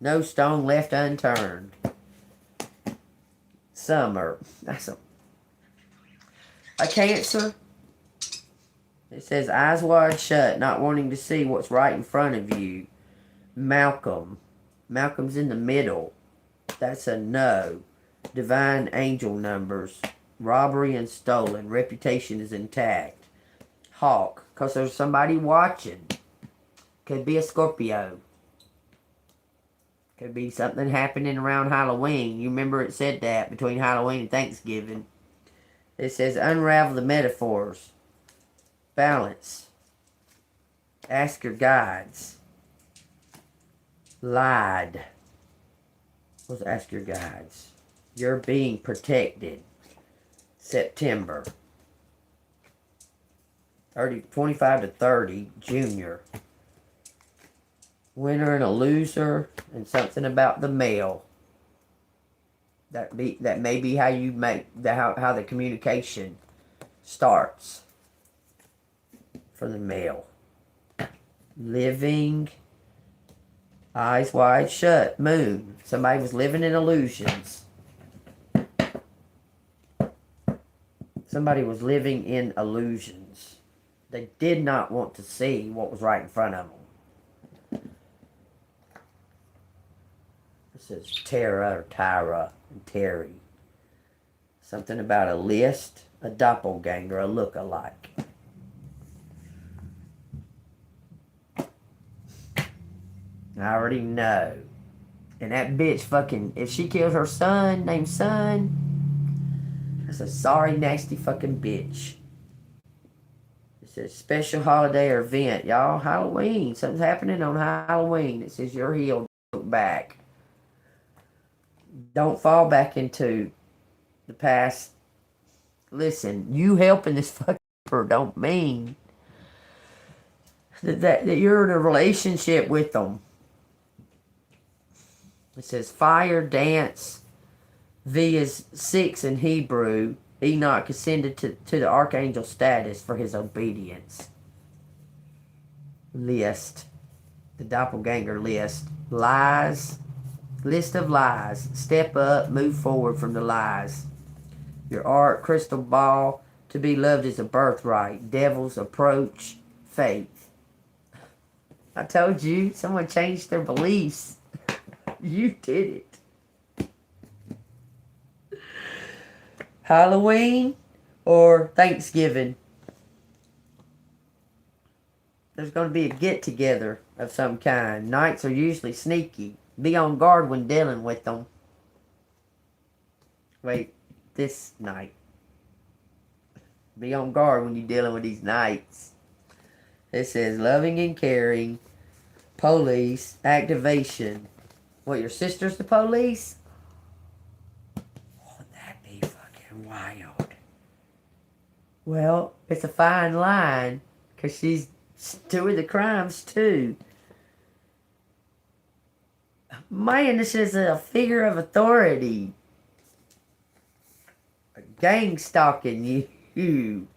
No stone left unturned. Summer. That's a Cancer. It says eyes wide shut, not wanting to see what's right in front of you. Malcolm. Malcolm's in the middle. That's a no. Divine angel numbers. Robbery and stolen. Reputation is intact. Hawk. Because there's somebody watching. Could be a Scorpio. Could be something happening around Halloween. You remember it said that between Halloween and Thanksgiving. It says unravel the metaphors. Balance. Ask your guides. Lied. Let's ask your guides. You're being protected. September. 25 to 30. Junior. Winner and a loser. And something about the male. That may be how you make how the communication starts for the male. Living. Eyes wide shut. Moon. Somebody was living in illusions. Somebody was living in illusions. They did not want to see what was right in front of them. This is Tara or Tyra and Terry. Something about a list, a doppelganger, a look-alike. I already know. And that bitch fucking, if she kills her son, named Son, that's a sorry, nasty fucking bitch. It says special holiday or event. Y'all, Halloween. Something's happening on Halloween. It says you're healed. Look back. Don't fall back into the past. Listen, you helping this fucking don't mean that you're in a relationship with them. It says fire, dance. V is 6 in Hebrew. Enoch ascended to the archangel status for his obedience. List. The doppelganger list. Lies. List of lies. Step up, move forward from the lies. Your art, crystal ball. To be loved is a birthright. Devil's approach. Faith. I told you, someone changed their beliefs. You did it. Halloween or Thanksgiving? There's going to be a get-together of some kind. Knights are usually sneaky. Be on guard when dealing with them. Wait, this night. Be on guard when you're dealing with these knights. It says loving and caring, police, activation. What, your sister's the police? Wouldn't that be fucking wild? Well, it's a fine line, because she's doing the crimes too. Man, this is a figure of authority. A gang stalking you.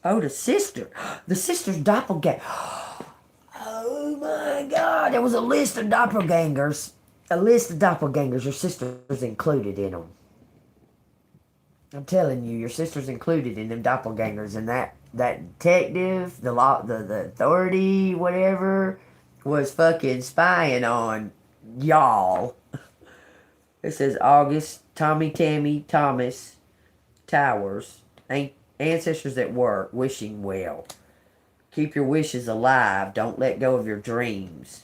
Oh, the sister. The sister's doppelganger. Oh my God. There was a list of doppelgangers. A list of doppelgangers. Your sister's included in them. I'm telling you, your sister's included in them doppelgangers. And that detective, the authority, whatever, was fucking spying on y'all. It says August, Tommy, Tammy, Thomas, Towers, ancestors at work, wishing well. Keep your wishes alive. Don't let go of your dreams.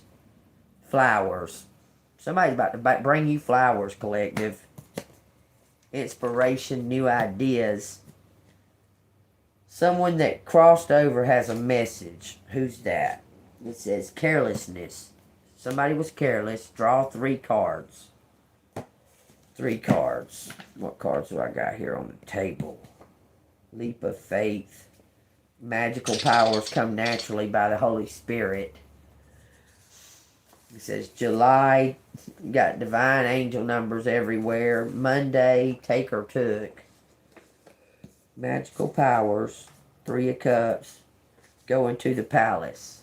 Flowers. Somebody's about to bring you flowers, collective. Inspiration, new ideas. Someone that crossed over has a message. Who's that? It says carelessness. Somebody was careless. Draw 3 cards. 3 cards. What cards do I got here on the table? Leap of faith. Magical powers come naturally by the Holy Spirit. It says July. Got divine angel numbers everywhere. Monday, take or took. Magical powers. 3 of Cups. Go into the palace.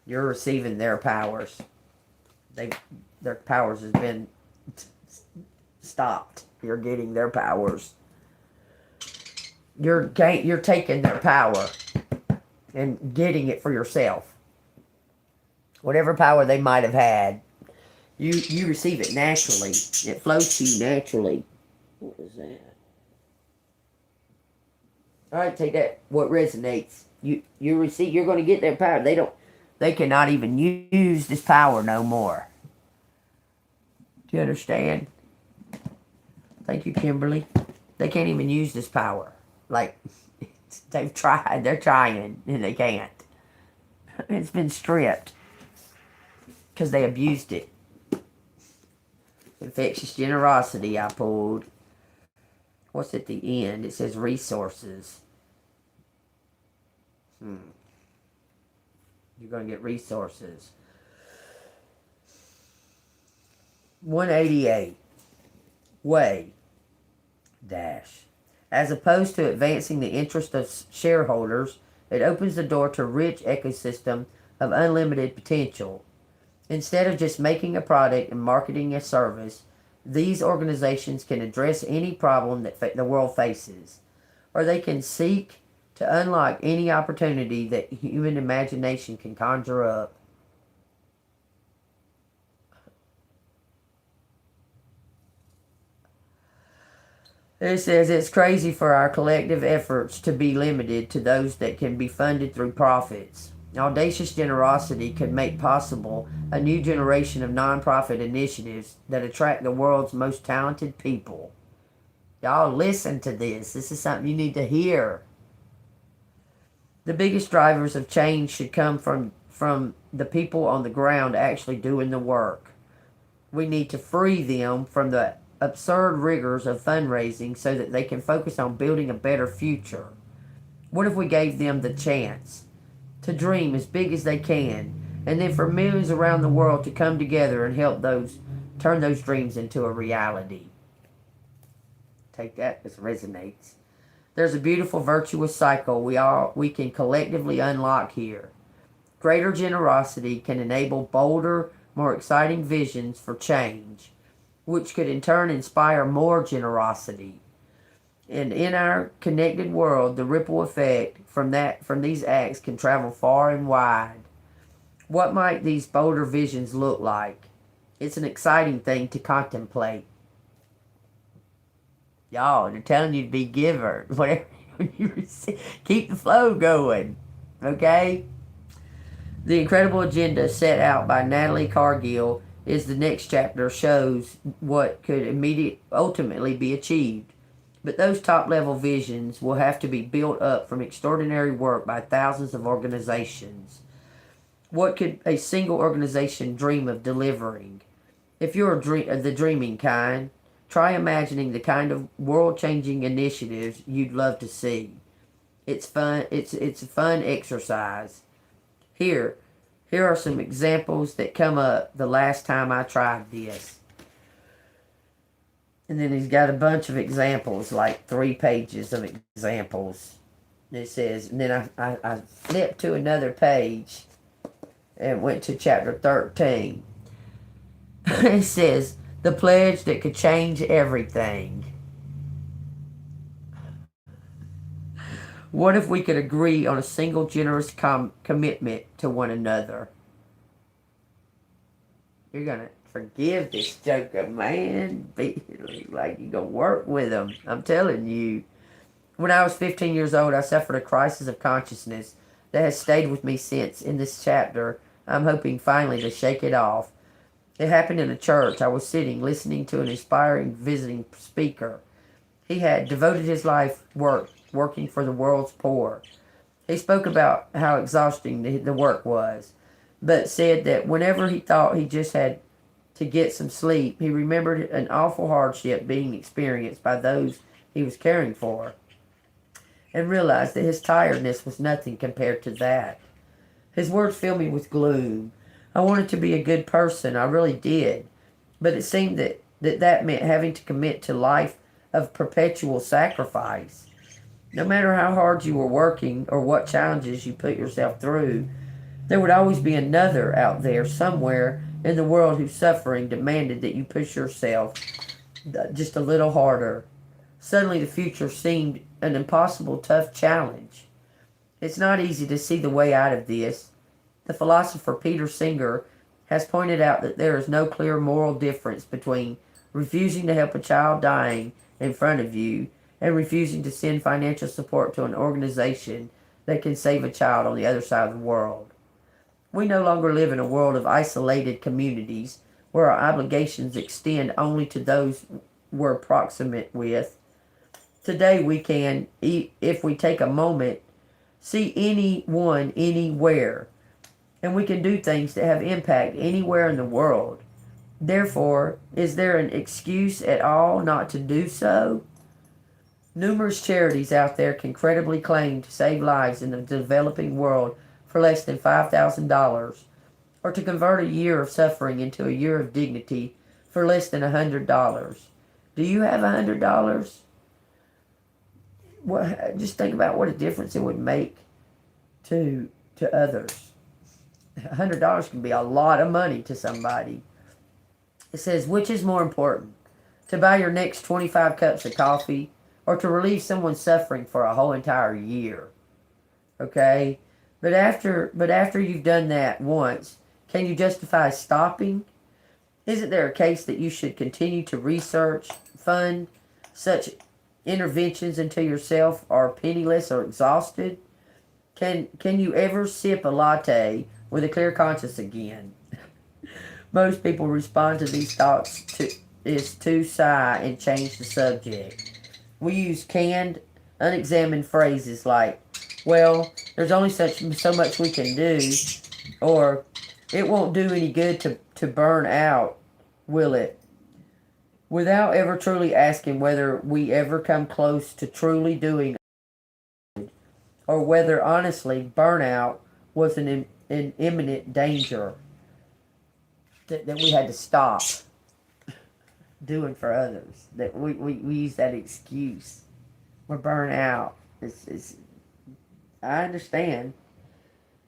You're receiving their powers. Their powers has been stopped. You're getting their powers. You're taking their power and getting it for yourself. Whatever power they might have had, you receive it naturally. It flows to you naturally. What was that? All right, take that. What resonates? You receive. You're going to get their power. They cannot even use this power no more. Do you understand? Thank you, Kimberly. They can't even use this power. Like, they've tried. They're trying, and they can't. It's been stripped. Because they abused it. Infectious generosity I pulled. What's at the end? It says resources. You're going to get resources. 188. Way. Dash. As opposed to advancing the interest of shareholders, it opens the door to a rich ecosystem of unlimited potential. Instead of just making a product and marketing a service, these organizations can address any problem that the world faces, or they can seek to unlock any opportunity that human imagination can conjure up. It says it's crazy for our collective efforts to be limited to those that can be funded through profits. Audacious generosity could make possible a new generation of nonprofit initiatives that attract the world's most talented people. Y'all listen to this. This is something you need to hear. The biggest drivers of change should come from the people on the ground actually doing the work. We need to free them from the absurd rigors of fundraising so that they can focus on building a better future. What if we gave them the chance to dream as big as they can, and then for millions around the world to come together and help turn those dreams into a reality? Take that as resonates. There's a beautiful virtuous cycle we can collectively unlock here. Greater generosity can enable bolder, more exciting visions for change, which could in turn inspire more generosity. And in our connected world, the ripple effect from these acts can travel far and wide. What might these bolder visions look like? It's an exciting thing to contemplate. Y'all, they're telling you to be giver. Keep the flow going. Okay? The incredible agenda set out by Natalie Cargill is the next chapter shows what could ultimately be achieved. But those top level visions will have to be built up from extraordinary work by thousands of organizations. What could a single organization dream of delivering? If you're the dreaming kind, try imagining the kind of world-changing initiatives you'd love to see. It's fun. It's a fun exercise. Here are some examples that come up the last time I tried this. And then he's got a bunch of examples, like 3 pages of examples. It says, and then I flipped to another page and went to chapter 13. It says, the pledge that could change everything. What if we could agree on a single generous commitment to one another? You're going to forgive this joker, man. Like you're going to work with him. I'm telling you. When I was 15 years old, I suffered a crisis of consciousness that has stayed with me since. In this chapter, I'm hoping finally to shake it off. It happened in a church. I was sitting, listening to an inspiring visiting speaker. He had devoted his life working for the world's poor. He spoke about how exhausting the work was, but said that whenever he thought he just had to get some sleep, he remembered an awful hardship being experienced by those he was caring for, and realized that his tiredness was nothing compared to that. His words filled me with gloom. I wanted to be a good person, I really did, but it seemed that meant having to commit to life of perpetual sacrifice. No matter how hard you were working or what challenges you put yourself through, there would always be another out there somewhere in the world whose suffering demanded that you push yourself just a little harder. Suddenly the future seemed an impossible, tough challenge. It's not easy to see the way out of this. The philosopher Peter Singer has pointed out that there is no clear moral difference between refusing to help a child dying in front of you and refusing to send financial support to an organization that can save a child on the other side of the world. We no longer live in a world of isolated communities where our obligations extend only to those we're proximate with. Today we can, if we take a moment, see anyone anywhere, and we can do things that have impact anywhere in the world. Therefore, is there an excuse at all not to do so? Numerous charities out there can credibly claim to save lives in the developing world for less than $5,000, or to convert a year of suffering into a year of dignity for less than $100. Do you have $100? Well, just think about what a difference it would make to others. $100 can be a lot of money to somebody. It says, which is more important, to buy your next 25 cups of coffee or to relieve someone's suffering for a whole entire year? Okay? But after you've done that once, can you justify stopping? Isn't there a case that you should continue to research, fund such interventions until yourself are penniless or exhausted? Can you ever sip a latte with a clear conscience again? Most people respond to these thoughts to sigh and change the subject. We use canned, unexamined phrases like, well, there's only so much we can do, or it won't do any good to burn out, will it? Without ever truly asking whether we ever come close to truly doing, or whether honestly burnout was an imminent danger that we had to stop doing for others. That we use that excuse. We're burnt out. I understand.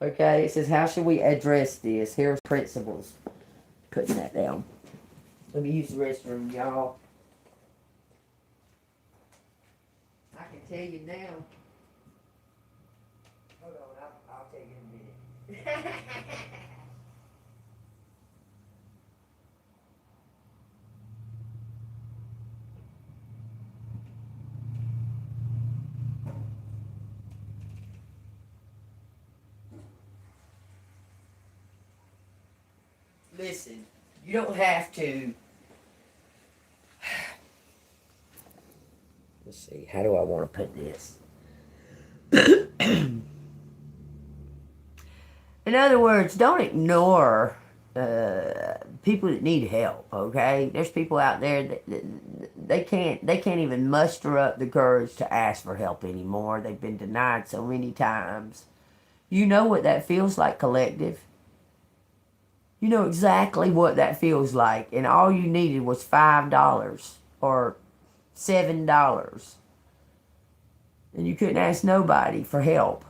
Okay, it says, how should we address this? Here's principles. Putting that down. Let me use the restroom, y'all. I can tell you now. Hold on, I'll tell you in a minute. listen, you don't have to. Let's see, how do I want to put this? In other words, don't ignore people that need help. Okay, there's people out there that they can't even muster up the courage to ask for help anymore. They've been denied so many times. You know what that feels like, collective. You know exactly what that feels like, and all you needed was $5 or $7, and you couldn't ask nobody for help.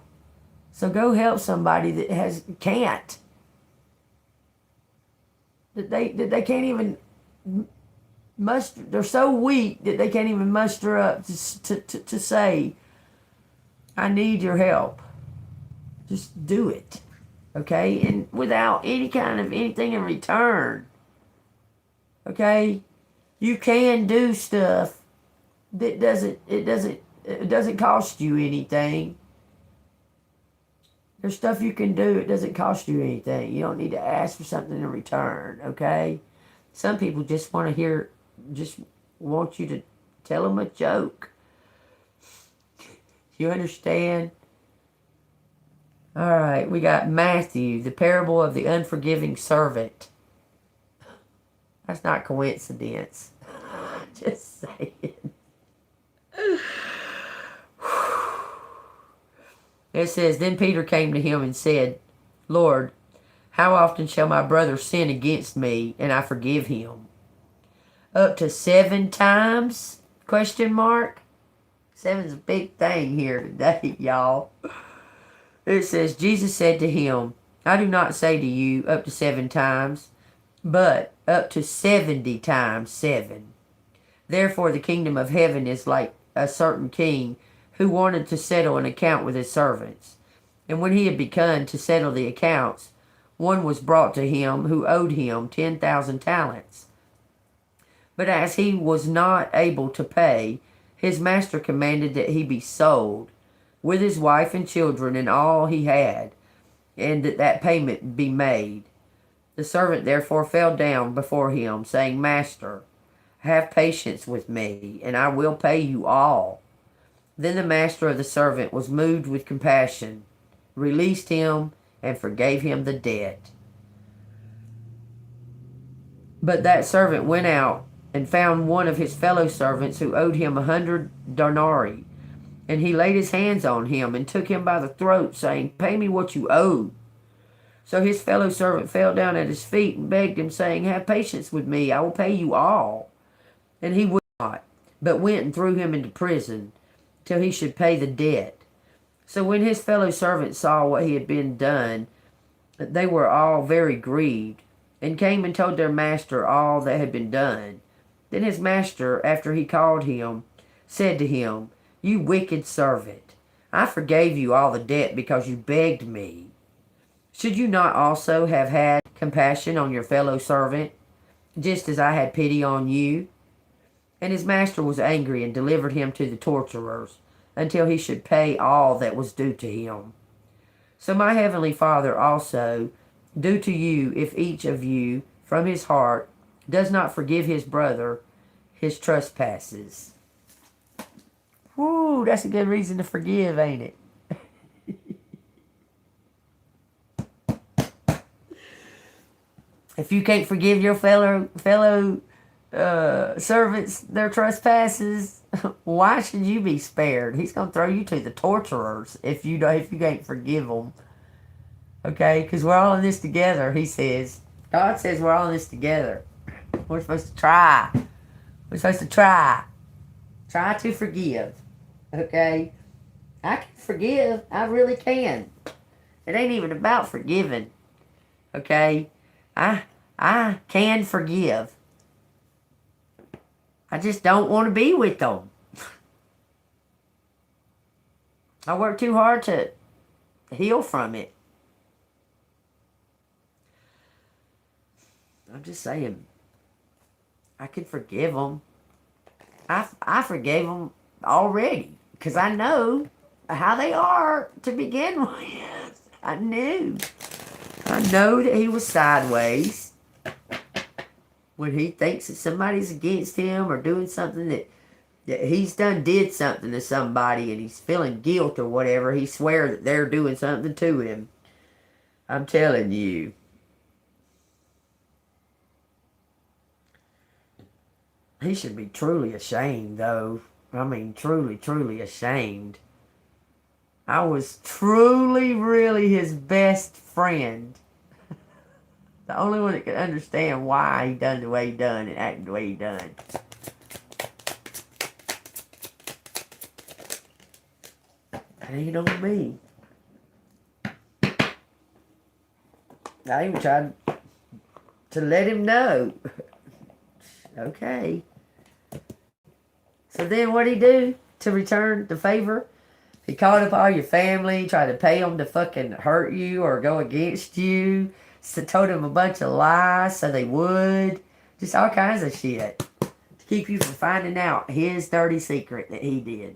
So go help somebody that can't. That they can't even muster. They're so weak that they can't even muster up to say, I need your help. Just do it. Okay? And without any kind of anything in return. Okay? You can do stuff that doesn't cost you anything. There's stuff you can do. It doesn't cost you anything. You don't need to ask for something in return, okay? Some people just want want you to tell them a joke. You understand? All right, we got Matthew, the parable of the unforgiving servant. That's not coincidence. Just saying. It says, Then Peter came to him and said, Lord, how often shall my brother sin against me and I forgive him? Up to 7 times? Question mark. 7's a big thing here today, y'all. It says, Jesus said to him, I do not say to you up to 7 times, but up to 70 times 7. Therefore the kingdom of heaven is like a certain king who wanted to settle an account with his servants. And when he had begun to settle the accounts, one was brought to him who owed him 10,000 talents. But as he was not able to pay, his master commanded that he be sold, with his wife and children and all he had, and that payment be made. The servant therefore fell down before him, saying, Master, have patience with me, and I will pay you all. Then the master of the servant was moved with compassion, released him, and forgave him the debt. But that servant went out and found one of his fellow servants who owed him 100 denarii. And he laid his hands on him and took him by the throat, saying, Pay me what you owe. So his fellow servant fell down at his feet and begged him, saying, Have patience with me, I will pay you all. And he would not, but went and threw him into prison, till he should pay the debt. So when his fellow servants saw what he had been done, they were all very grieved, and came and told their master all that had been done. Then his master, after he called him, said to him, You wicked servant, I forgave you all the debt because you begged me. Should you not also have had compassion on your fellow servant, just as I had pity on you? And his master was angry and delivered him to the torturers, until he should pay all that was due to him. So my heavenly Father also do to you, if each of you from his heart does not forgive his brother his trespasses. Woo, that's a good reason to forgive, ain't it? If you can't forgive your fellow servants their trespasses, why should you be spared? He's going to throw you to the torturers if you can't forgive them. Okay, because we're all in this together, he says. God says we're all in this together. We're supposed to try. We're supposed to try. Try to forgive. Okay? I can forgive. I really can. It ain't even about forgiving. Okay? I can forgive. I just don't want to be with them. I work too hard to heal from it. I'm just saying, I can forgive them. I forgave them already because I know how they are to begin with. I know that he was sideways. when he thinks that somebody's against him or doing something that he's did something to somebody and he's feeling guilt or whatever, he swears that they're doing something to him. I'm telling you. He should be truly ashamed, though. I mean, truly, truly ashamed. I was truly, really his best friend. The only one that could understand why he done the way he done and acted the way he done. That ain't on me. I even tried to let him know. Okay. So then what'd he do to return the favor? He called up all your family, tried to pay them to fucking hurt you or go against you. So told them a bunch of lies so they would. Just all kinds of shit. To keep you from finding out his dirty secret that he did.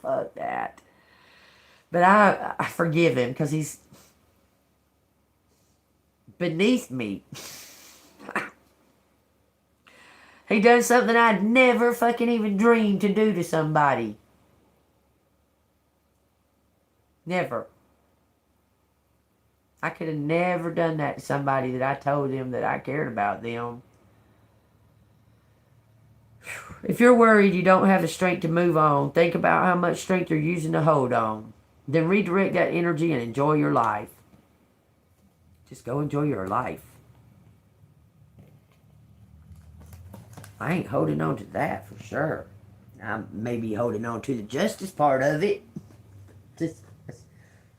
Fuck that. But I forgive him because he's beneath me. He done something I'd never fucking even dreamed to do to somebody. Never. I could have never done that to somebody that I told them that I cared about them. If you're worried you don't have the strength to move on, think about how much strength you're using to hold on. Then redirect that energy and enjoy your life. Just go enjoy your life. I ain't holding on to that for sure. I'm maybe holding on to the justice part of it. Just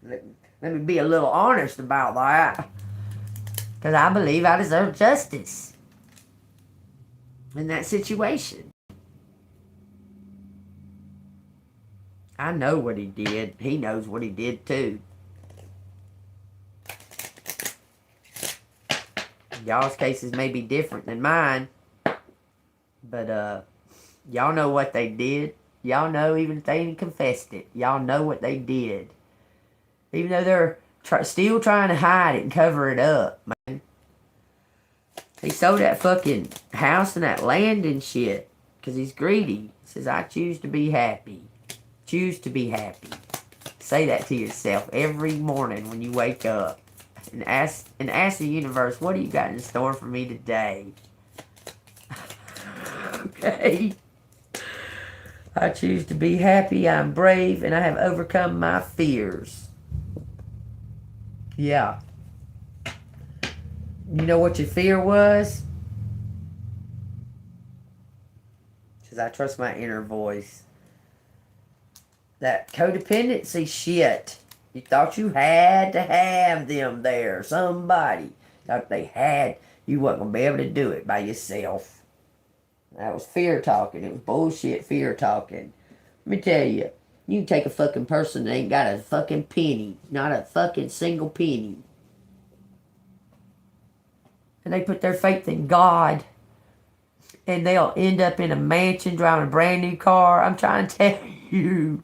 let me be a little honest about that. Because I believe I deserve justice in that situation. I know what he did. He knows what he did too. Y'all's cases may be different than mine. But y'all know what they did. Y'all know even if they ain't confessed it. Y'all know what they did. Even though they're still trying to hide it and cover it up, man. He sold that fucking house and that land and shit. Because he's greedy. He says, I choose to be happy. Choose to be happy. Say that to yourself every morning when you wake up. And ask the universe, what do you got in store for me today? Okay. I choose to be happy, I'm brave, and I have overcome my fears. Yeah. You know what your fear was? Because I trust my inner voice. That codependency shit. You thought you had to have them there. Somebody. Thought they had. You wasn't going to be able to do it by yourself. That was fear talking. It was bullshit fear talking. Let me tell you. You can take a fucking person that ain't got a fucking penny. Not a fucking single penny. And they put their faith in God. And they'll end up in a mansion driving a brand new car. I'm trying to tell you.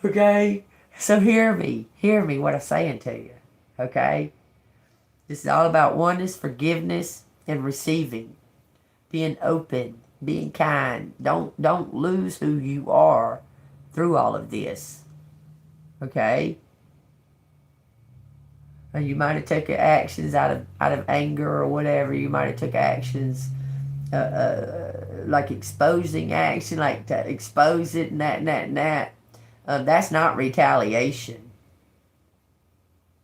Okay? So hear me what I'm saying to you. Okay? This is all about oneness, forgiveness, and receiving. Being open, being kind. Don't lose who you are through all of this. Okay? And you might have taken actions out of anger or whatever. You might have took actions like exposing action, like to expose it and that. That's not retaliation.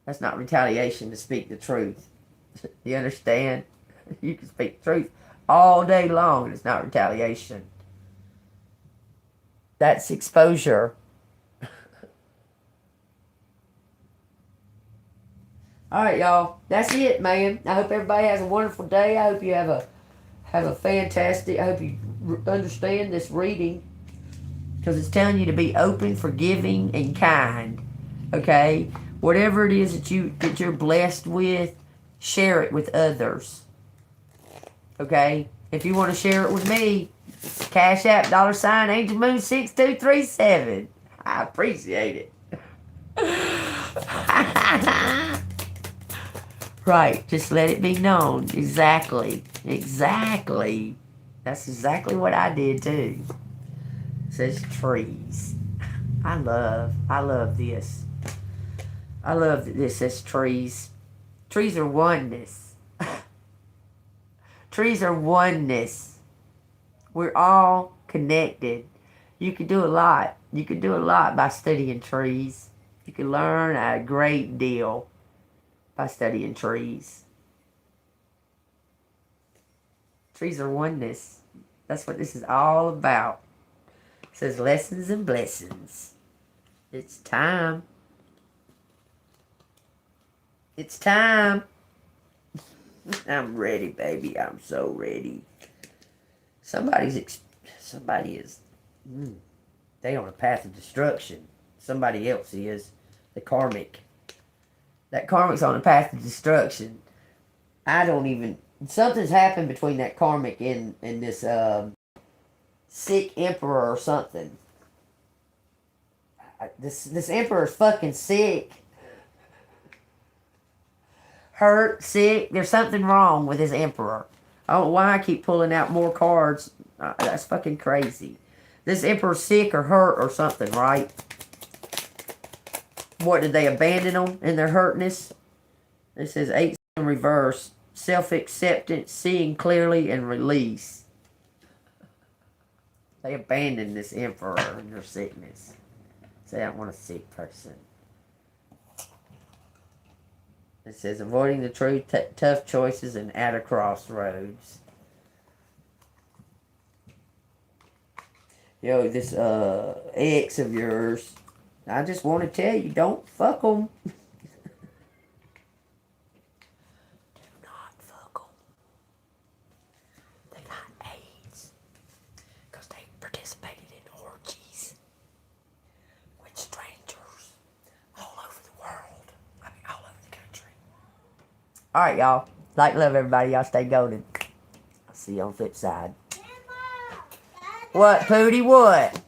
That's not retaliation to speak the truth. You understand? You can speak the truth all day long and it's not retaliation. That's exposure. Alright, y'all. That's it, man. I hope everybody has a wonderful day. I hope you have a fantastic... I hope you understand this reading. Because it's telling you to be open, forgiving, and kind. Okay? Whatever it is that you're blessed with, share it with others. Okay? If you want to share it with me, Cash App, $Angelmoon 6237. I appreciate it. Right. Just let it be known. Exactly. Exactly. That's exactly what I did too. It says trees. I love this. I love that this says trees. Trees are oneness. Trees are oneness. We're all connected. You can do a lot. You can do a lot by studying trees. You can learn a great deal by studying trees. Trees are oneness. That's what this is all about. It says lessons and blessings. It's time. It's time. I'm ready, baby. I'm so ready. Somebody is, they on a path of destruction. Somebody else is. The karmic. That karmic's on a path of destruction. I don't even, something's happened between that karmic and this sick emperor or something. This emperor's fucking sick. Hurt, sick. There's something wrong with his emperor. I don't know why I keep pulling out more cards. That's fucking crazy. This emperor's sick or hurt or something, right? What, did they abandon them in their hurtness? It says 8 in reverse. Self-acceptance, seeing clearly, and release. They abandoned this emperor in their sickness. Say, I don't want a sick person. It says, avoiding the true tough choices and at a crossroads. Yo, this ex of yours, I just want to tell you, don't fuck them. Do not fuck them. They got AIDS. Because they participated in orgies with strangers all over the world. I mean, all over the country. Alright, y'all. Like, love everybody. Y'all stay golden. I'll see you on the flip side. What, Pootie? What?